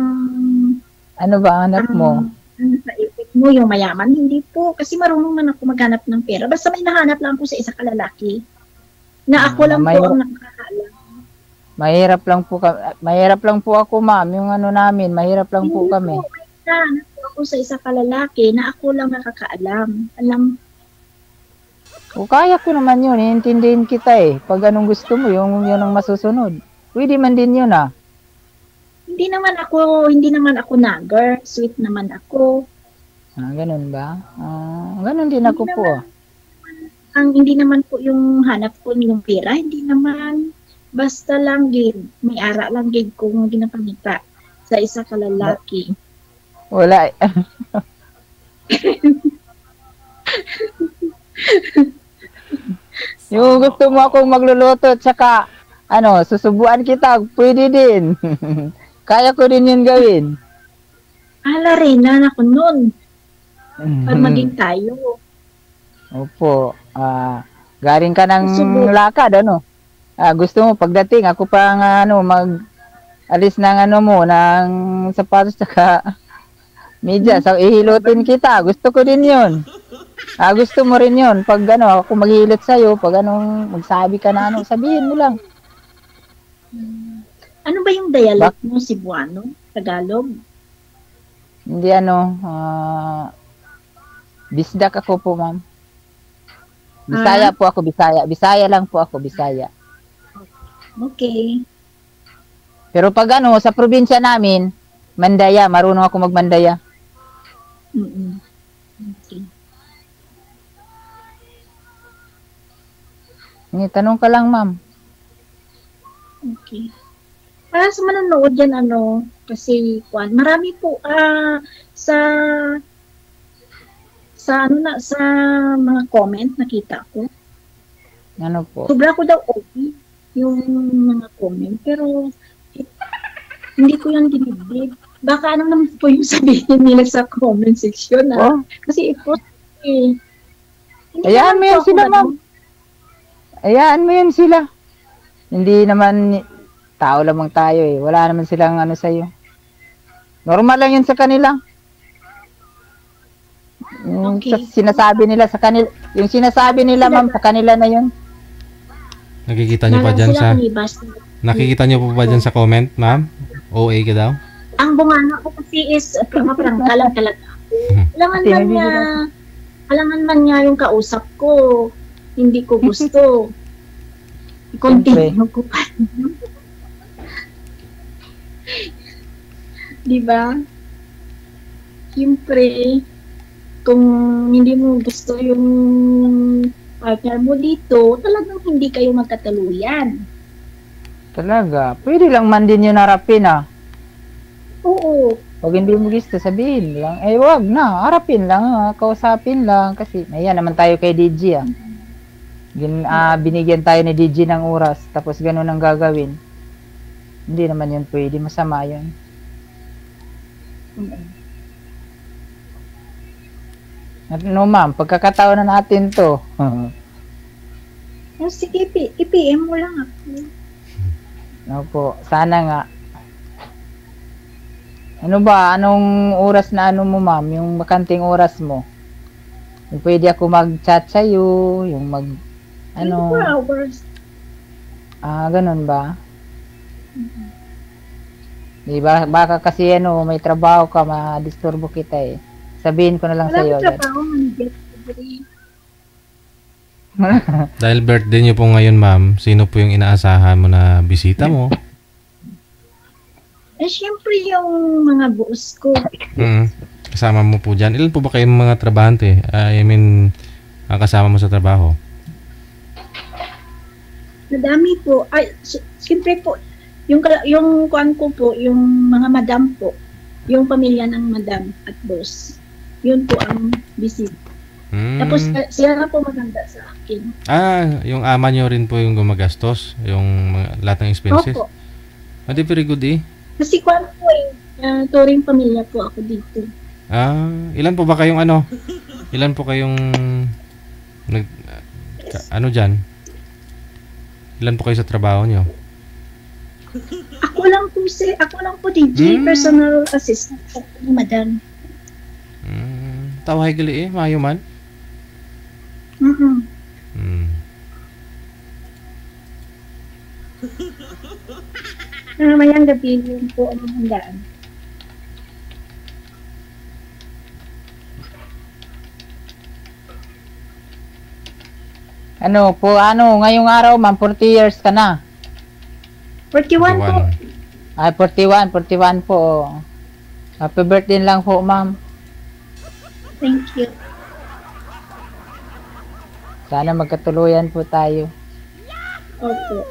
Ano ba hanap mo? Sa isip mo, yung mayaman. Hindi po. Kasi marunong man ako maghanap ng pera. Basta may nahanap lang po sa isa kalalaki. Na ako lang po ang nakakaalam. Mahirap lang po ako, ma'am. Yung namin, mahirap lang po kami. Nahanap po ako sa isa kalalaki na ako lang nakakaalam. Kaya ko naman yun. Iintindihin kita eh. Pag anong gusto mo, yun ang masusunod. Pwede man din yun Hindi naman ako nagger. Sweet naman ako. Ganun ba? Ganun din ako po. Hindi naman po yung hanap ko yung pera. Hindi naman. Basta lang may ara lang kung ginapamita sa isa kalalaki. Wala. Yung gusto mo akong magluluto at saka susubuan kita, pwede din. Kaya ko din yun gawin. Rin na ako nun. Pag maging tayo. Opo. Galing ka ng lakad, gusto mo pagdating ako pang mag-alis ng ng sapatos saka medyas. So, ihilutin kita. Gusto ko din yun. Gusto mo rin yun. Pag ako maghihilot sa'yo, pag magsabi ka na sabihin mo lang. Ano ba yung dialect mo, Cebuano? Tagalog? Hindi bisdak ako po, ma'am. Bisaya po ako, Bisaya. Bisaya lang po ako, Bisaya. Okay. Pero pag sa probinsya namin, Mandaya, marunong ako magmandaya. Okay. Tanong ka lang, ma'am. Okay. Para sa manonood yan, kasi, marami po, sa mga comment nakita ko. Ano po? Sobra ko daw okay yung mga comment, pero hindi ko yung dinibig. Baka naman po yung sabihin nila sa comment section, Kasi i-post Ayaan mo yan sila, ma'am. Ayaan mo yan sila. Hindi naman, tao lamang tayo eh. Wala naman silang sa'yo. Normal lang yun sa kanila. Okay. Sinasabi nila sa kanila, yung sinasabi nila, ma'am, sa kanila na yun. Nakikita niyo pa dyan nakikita niyo pa ba dyan sa comment, ma'am? OA ka daw? Ang bunganga ko kasi is prangka lang talaga. Alangan man nga yung kausap ko. Hindi ko gusto. I-continue ko pa. Diba? Siyempre, kung hindi mo gusto yung partner mo dito, talagang hindi kayo magkatuluyan. Talaga? Pwede lang man din yun harapin Oo. Pag hindi mo gusto, sabihin lang. Wag na. Harapin lang. Kausapin lang. Kasi, ayan naman tayo kay DJ binigyan tayo ni DJ ng oras. Tapos ganun ang gagawin. Hindi naman yun pwede. Masama yun. No, ma'am. Pagkakataon na natin to. Sige, i-PM mo lang ako. Opo. Sana nga. Ano ba? Anong oras na mo, ma'am? Yung bakanting oras mo? Yung pwede ako mag-chat sa'yo, yung 24 hours. Ganun ba? Diba? Baka kasi may trabaho ka, ma-disturbo kita eh. Sabihin ko na lang sa'yo. Wala trabaho, man-get. Dahil birthday niyo po ngayon, ma'am, sino po yung inaasahan mo na bisita mo? Siyempre yung mga boss ko. Kasama mo po dyan. Ilan po ba kayong mga trabahante? Kasama mo sa trabaho? Madami po. Siyempre po, yung kuan ko po, yung mga madam po, yung pamilya ng madam at boss. Yun po ang visit. Tapos sila na po maganda sa akin. Yung ama nyo rin po yung gumagastos? Yung lahat ng expenses? Opo. Di very good eh. Kasi kuan po touring pamilya po ako dito. Ilan po ba kayong ilan po kayong dyan? Ilan po kayo sa trabaho nyo? Ako lang po DJ, personal assistant po ni madam. Tawahay gali maayo man? Mayang gabi yun po ang handaan. Ngayong araw, ma'am, 40 years ka na. 41 po. 41 po. Happy birthday lang po, ma'am. Thank you. Sana magkatuluyan po tayo. Opo.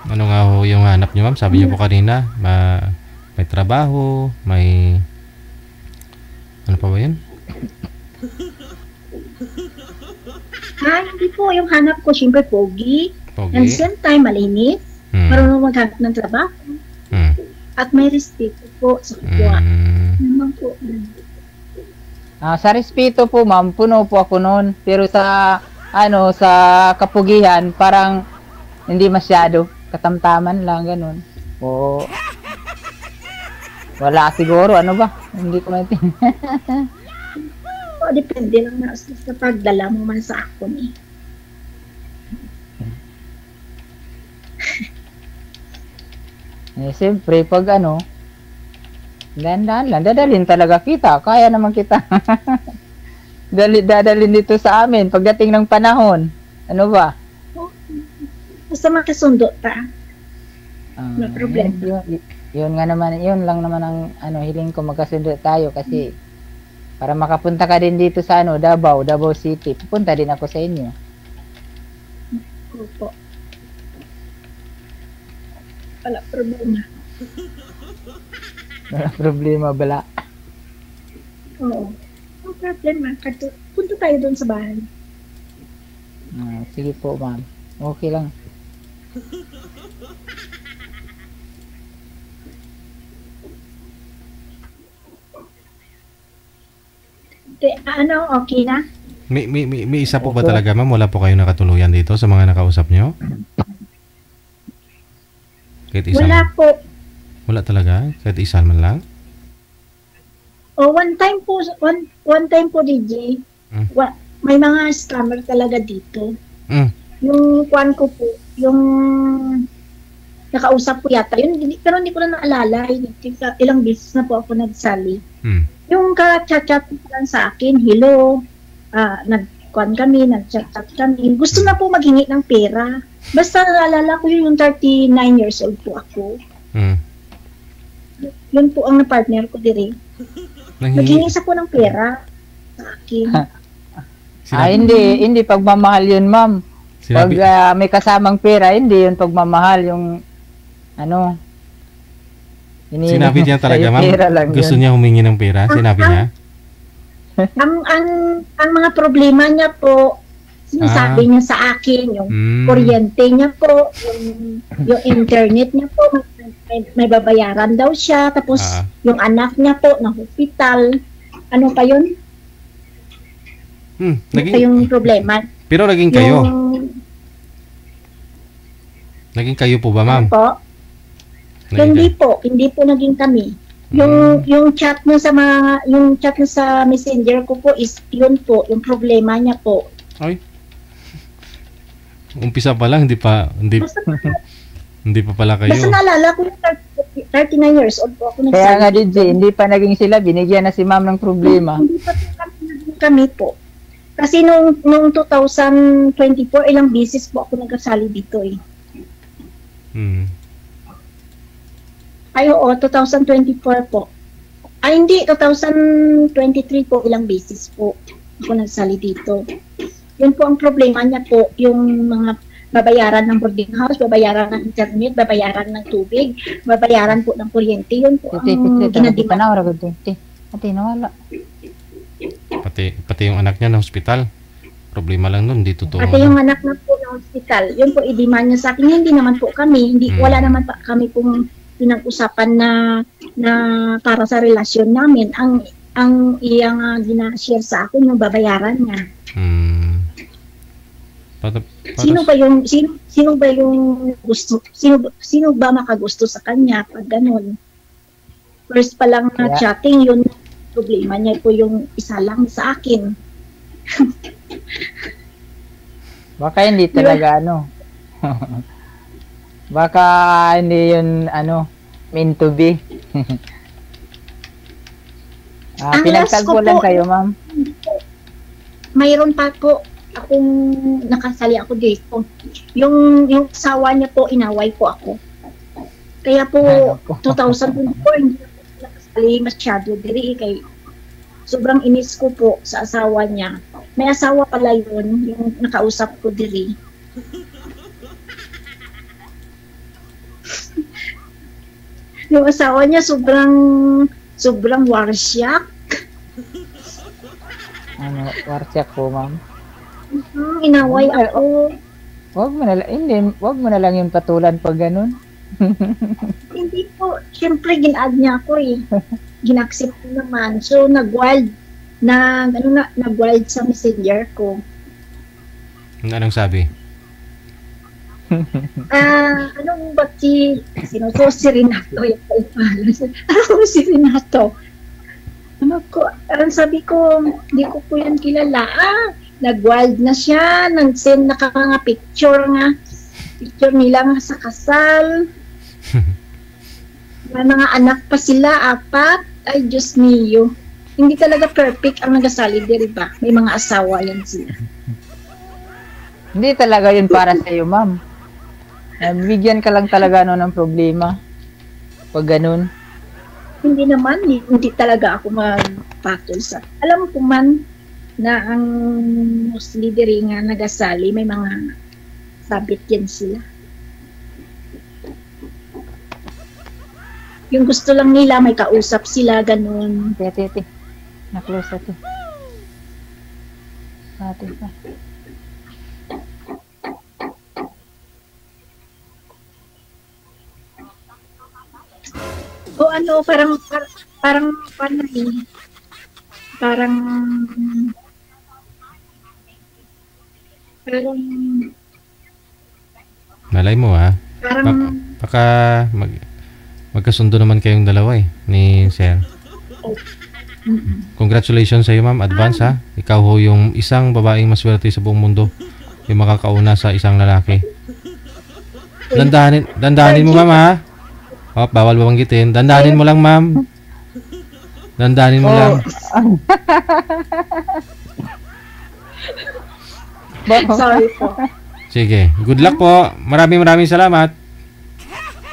Ano nga ho yung hanap nyo, ma'am? Sabi niyo po kanina, may trabaho, may... Ano pa ba yun? Hindi po. Yung hanap ko, siyempre, pogi. And same time, malinis. Marunong maghanap ng trabaho. At may respeto po sa kapwa. Naman po. Sa respeto po, ma'am, puno po ako noon. Pero sa kapugihan, parang hindi masyado. Katamtaman lang, ganun. Wala siguro, hindi ko maintindihan. Depende lang na sa pagdala mo man sa ako eh. Siyempre, pag dandan lang, dadalhin talaga kita. Kaya naman kita. Dadalhin dito sa amin pagdating ng panahon. Ano ba? Basta makasundo ta. No problem. Yun lang naman ang hiling ko, magkasundo tayo kasi para makapunta ka din dito sa Davao City. Pupunta din ako sa inyo. Opo. Wala problema. Wala problema, bala. Oo. No problema. Punta tayo doon sa bahay. Sige po, ma'am. Okay lang. Okay na? May isa po ba talaga, ma'am? Wala po kayong nakatuluyan dito sa mga nakausap nyo? Kahit isa wala po. Wala talaga? Kahit isa man lang? One time po, DJ. May mga scammer talaga dito. Yung kwan ko po, yung nakausap ko yata yun, pero hindi ko na naalala. Ilang beses na po ako nagsali. Yung ka-chat-chat lang sa akin, hello, nag-chat kami. Gusto na po maghingi ng pera. Basta naalala ko yung 39 years old po ako. Yun po ang na-partner ko dire. Naghingi sa po ng pera sa akin. Hindi pagmamahal yun, ma'am. Pag may kasamang pera, hindi yun pagmamahal. Yung sinabi niya talaga, ma'am, gusto niya humingi ng pera. Sinabi niya? Ang mga problema niya po, sinasabi niya sa akin, yung kuryente niya po, yung internet niya po, may babayaran daw siya, tapos yung anak niya po, na hospital. Ano pa yun? Ito yung problema. Pero naging kayo? Naging kayo po ba, ma'am? Po? Hindi po naging kami. Yung chat niya sa Messenger ko po is yun po, yung problema niya po. Ay. Umpisa pa lang, hindi pa pala kayo. Basta naalala ko yung 39 years old po ako. Kaya nga DJ, hindi pa naging sila, binigyan na si ma'am ng problema. Hindi pa kami po. Kasi nung 2024, ilang beses po ako nagkasali dito eh. Ay, oo, 2024 po. Ay, hindi, 2023 po, ilang beses po ako nagsali dito. Yun po ang problema niya po, yung mga babayaran ng boarding house, babayaran ng internet, babayaran ng tubig, babayaran po ng kuryente. Yun po ang ginadima. Nawala. Pati yung anak niya na hospital. Problema lang nun, hindi totoo. Pati yung anak na po na hospital, yun po i-demand niya sa akin. Hindi naman po kami, wala naman pa kami pong pinag-usapan na para sa relasyon namin. Ang iyang gina-share sa akin yung babayaran niya. Sino ba yung gusto? Sino ba makagusto sa kanya pag ganun? First pa lang na chatting, yun problema niya po yung isa lang sa akin. Baka hindi talaga baka hindi yun meant to be. Pinagtagpo lang kayo, ma'am. Mayroon pa po akong nakasali ako dito. Yung sawa niya po, inaway po ako. Kaya po 2024 hindi ako nakasali masyado diri kay sobrang inis ko po sa asawa niya. May asawa pala yun, yung nakausap ko diri. Yung asawa niya sobrang warsyak. Warsyak po, ma'am? Inaway ako. Wag mo na lang yung patulan pag ganun. Hindi po, syempre gin-add niya ako eh. Gin-accept ko naman. So nag-wild sa messenger ko. Anong sabi? Anong ba si Renato? Ano si Renato? Sabi ko, hindi ko po yan kilala. Nag-wild na siya, nag-send na mga picture nila nga sa kasal. May mga anak pa sila, 4. Ay, Diyos mio. Hindi talaga perfect ang nagasali, di ba? May mga asawa yan sila. Hindi talaga yun para sa iyo, ma'am. Bigyan ka lang talaga ng problema. Pag ganun. Hindi naman, hindi talaga ako magpatol sa. Alam ko man na ang mostly diri nga nagasali, may mga sabit yan sila. Yung gusto lang nila, may kausap sila, ganun. Tete. Na-close ito. Ate pa. O parang malay mo baka magkasundo naman kayong dalawa ni Sir. Congratulations sa iyo, ma'am, advance ikaw ho yung isang babaeng maswerte sa buong mundo, yung makakauna sa isang lalaki. Dandahanin mo, ma'am, ha? Oh, bawal babanggitin. Dandahanin mo lang, ma'am. Dandahanin mo lang. Sorry po. Sige. Good luck po. Maraming salamat.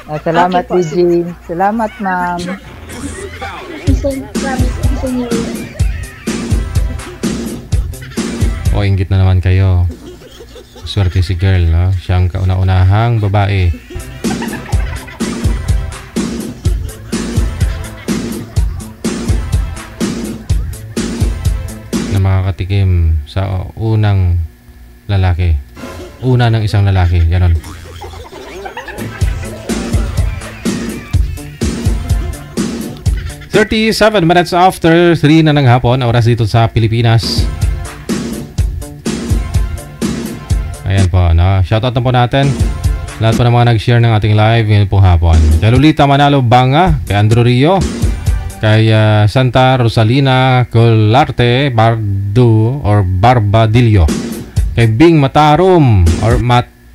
Salamat, DJ. Salamat, ma'am. Inggit na naman kayo. Swerte si girl, no? Siya ang kauna-unahang babae. Na makakatikim sa unang lalaki. Una ng isang lalaki. Ganon. minutes after 3 na ng hapon, oras dito sa Pilipinas. Ayan po, no? Shoutout na po natin lahat po ng mga nag-share ng ating live ngayon po hapon. Kay Lolita Manalo Banga, kay Andrew Rio, kay Santa Rosalina Colarte Barbadillo, kay Bing Matarum or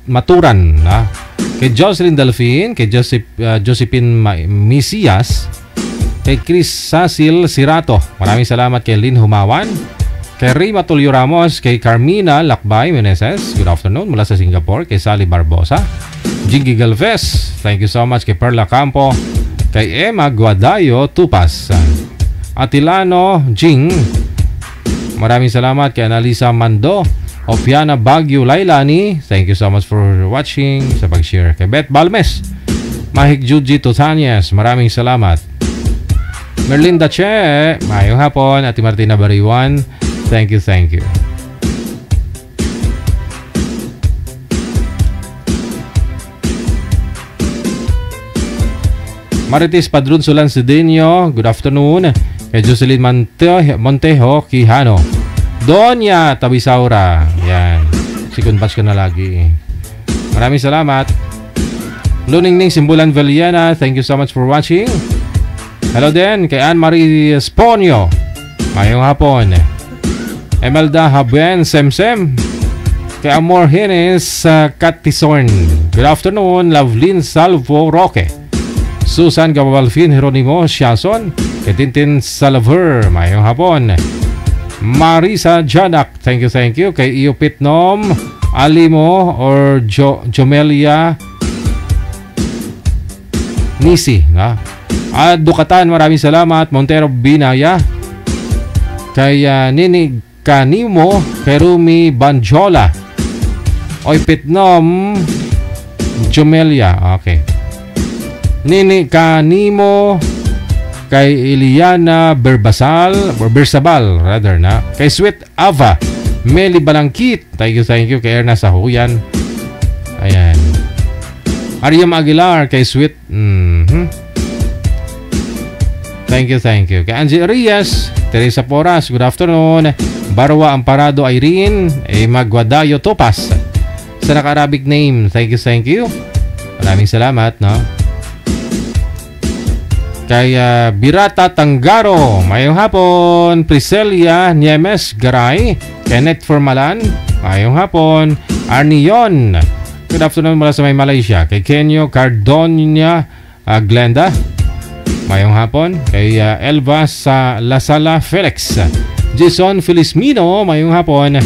Maturan, na? Kay Jocelyn Delfin, kay Josephine Misias, kay Chris Cecil Sirato. Maraming salamat kay Lynn Humawan, kay Rima Tulio Ramos, kay Carmina Lakbay Meneses, good afternoon, mula sa Singapore, kay Sally Barbosa, Jingy Galvez, thank you so much, kay Perla Campo, kay Emma Guadayo Tupas, Atilano Jing, maraming salamat kay Analisa Mando, Opiana Baguio Lailani, thank you so much for watching, sa pag-share, kay Beth Balmes, Mahik Juji Tutanyes, maraming salamat. Merlinda Che, mayong hapon. Ati Martina Bariwan, thank you. Marites Padrun Sulan Sidenio, good afternoon. Kay Jocelyn Montejo Quijano, Donya Tabisaura, yan, second batch ka na lagi. Maraming salamat. Luningning Simbulan Valiana, thank you so much for watching. Hello din kay Anne-Marie Sponio, mayong hapon. Emelda Haben Semsem, kay Amor Hines Catison, good afternoon. Lovelyn Salvo Roque, Susan Gabalfin Jeronimo Siason, kay Tintin Salaver, mayong hapon. Marisa Janak, thank you. Kay Iyo Pitnom Alimo or Jomelia Nisi, na? Dukatan, maraming salamat. Montero Binaya, kay Nini Kanimo, kay Rumi Banjola, Oy Pitnom Jomelia, okay. Nini Kanimo, kay Iliana Bersabal rather, na? Kay Sweet Ava Meli Balangkit, thank you. Kay Erna Sahuyan, ayan. Ariam Aguilar, kay Sweet thank you. Kay Angie Arias, Teresa Poras, good afternoon. Barwa Amparado Irene, Magwadayo Topas, sa naka-Arabic name, thank you. Maraming salamat, no? Kay Birata Tanggaro, mayong hapon. Priscelia Niemes Garay, Kenneth Formalan, mayong hapon. Arnion, good afternoon mula sa may Malaysia. Kay Kenyo Cardonia Glenda, mayong hapon. Kay Elva sa Lasala Felix, Jason Felizmino, mayong hapon.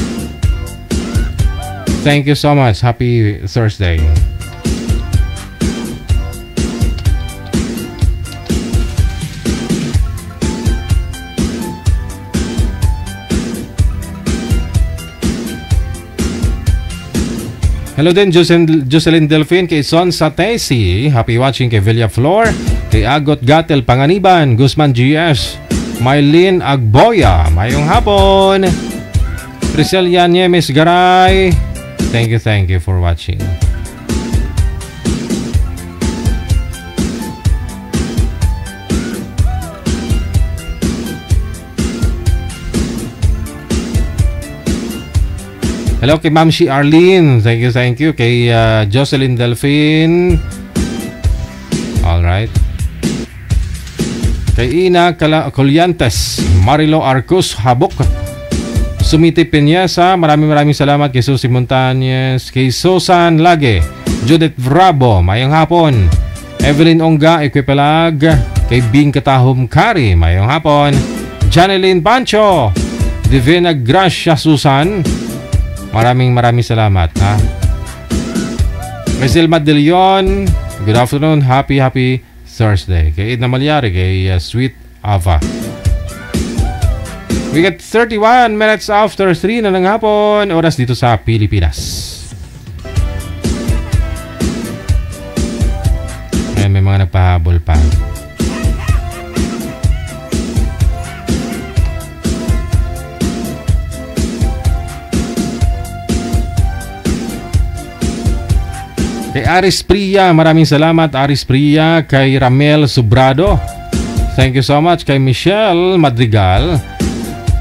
Thank you so much. Happy Thursday. Hello din Jocelyn Delfin, kay Son Satesi, happy watching. Kay Villa Flor, kay Agot Gatel Panganiban, Guzman GS, Mylene Agboya, mayong hapon. Priscelia Niemes Garay, thank you for watching. Hello kay Ma'am Shi Arlene, thank you. Kay Jocelyn Delfin, alright. Kay Ina Colyantes, Marilo Arcos Habok, Sumiti Peñasa, maraming salamat. Kay Susi Montañez, kay Susan Lage, Judith Bravo, mayong hapon. Evelyn Ongga, Equipelag. Kay Bing Katahom Kari, mayong hapon. Janeline Pancho, Divina Gracia Susan, maraming salamat ha. Rizal Madeleon, good afternoon, happy Thursday. Kay Edna Malyari, kay Sweet Ava. We get 31 minutes after 3 na ng hapon, oras dito sa Pilipinas. Ayan, may mga nagpahabol pa. Kay Aris Priya, maraming salamat Aris Priya. Kay Ramel Subrado, thank you so much. Kay Michelle Madrigal,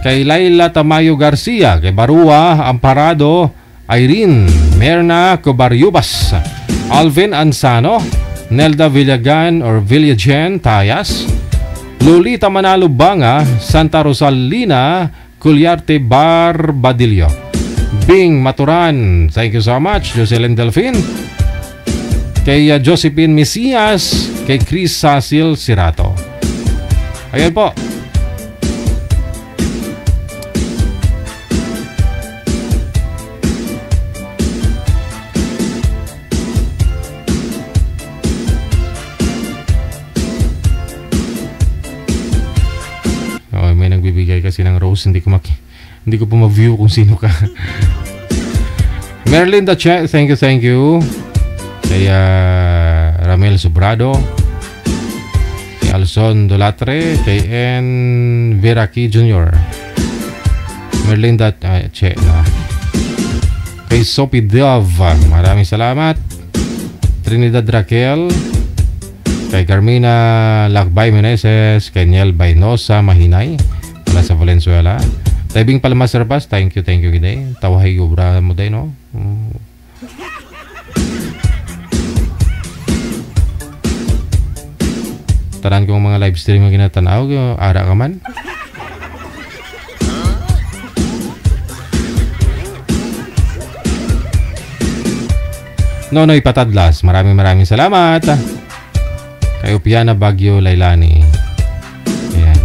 kay Laila Tamayo Garcia, kay Barua Amparado, Irene Merna Cobaryubas, Alvin Ansano, Nelda Villagan or Villagen Tayas, Lolita Manalo Banga, Santa Rosalina Culyarte Barbadillo, Bing Maturan, thank you so much. Jocelyn Delfin, kay Josephine Mesias, kay Chris Cecil Sirato. Ayan po. Oh, may nagbibigay kasi ng rose, hindi ko po ma-view kung sino ka. Merlin Dache, thank you. Kay Ramel Subrado, kay Alson Dolatre, kay N. Veraki Jr., Merlinda Che, kay Sophie Dove, maraming salamat. Trinidad Raquel, kay Carmina Lakbay Meneses, kay Niel Bainosa Mahinay, wala sa Valenzuela. Taibing Palmas Serpas, thank you kiday. Tawahay obra mo day, no? Taran kong mga live stream ang ginatanaw, ara ka man. Nonoy Patadlas, maraming salamat. Kay Upiana Bagyo Lailani. Ayan.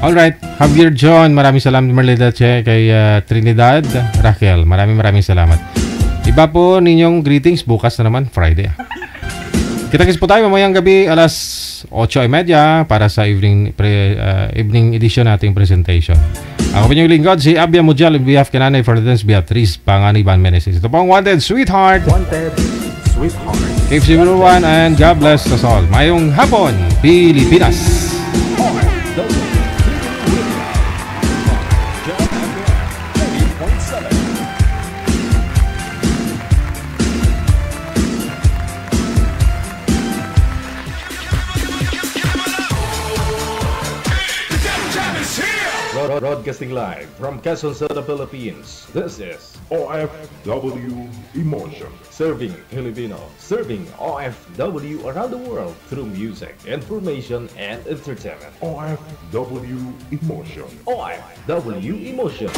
Alright, Javier John, maraming salamat. Merlida Che, kay Trinidad Raquel, maraming salamat. Iba po ninyong greetings, bukas na naman, Friday. Kita-kits po tayo mamayang gabi alas 8:30 para sa evening edition nating presentation. Ako po yung lingkod, si Abia Mujal, on behalf kananay Ferdinand Beatriz Panganiban Meneses. Ito po ang Wanted Sweetheart. Keep everyone and God bless us all. Mayong hapon, Pilipinas. Broadcasting live from Quezon City, Philippines. This is OFW Emotion. Serving Filipino, serving OFW around the world through music, information, and entertainment. OFW Emotion. OFW Emotion.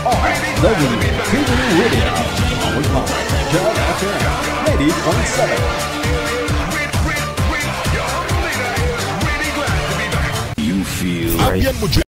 OFW Radio. With my Job FM 80.7. Abyan mo dyan.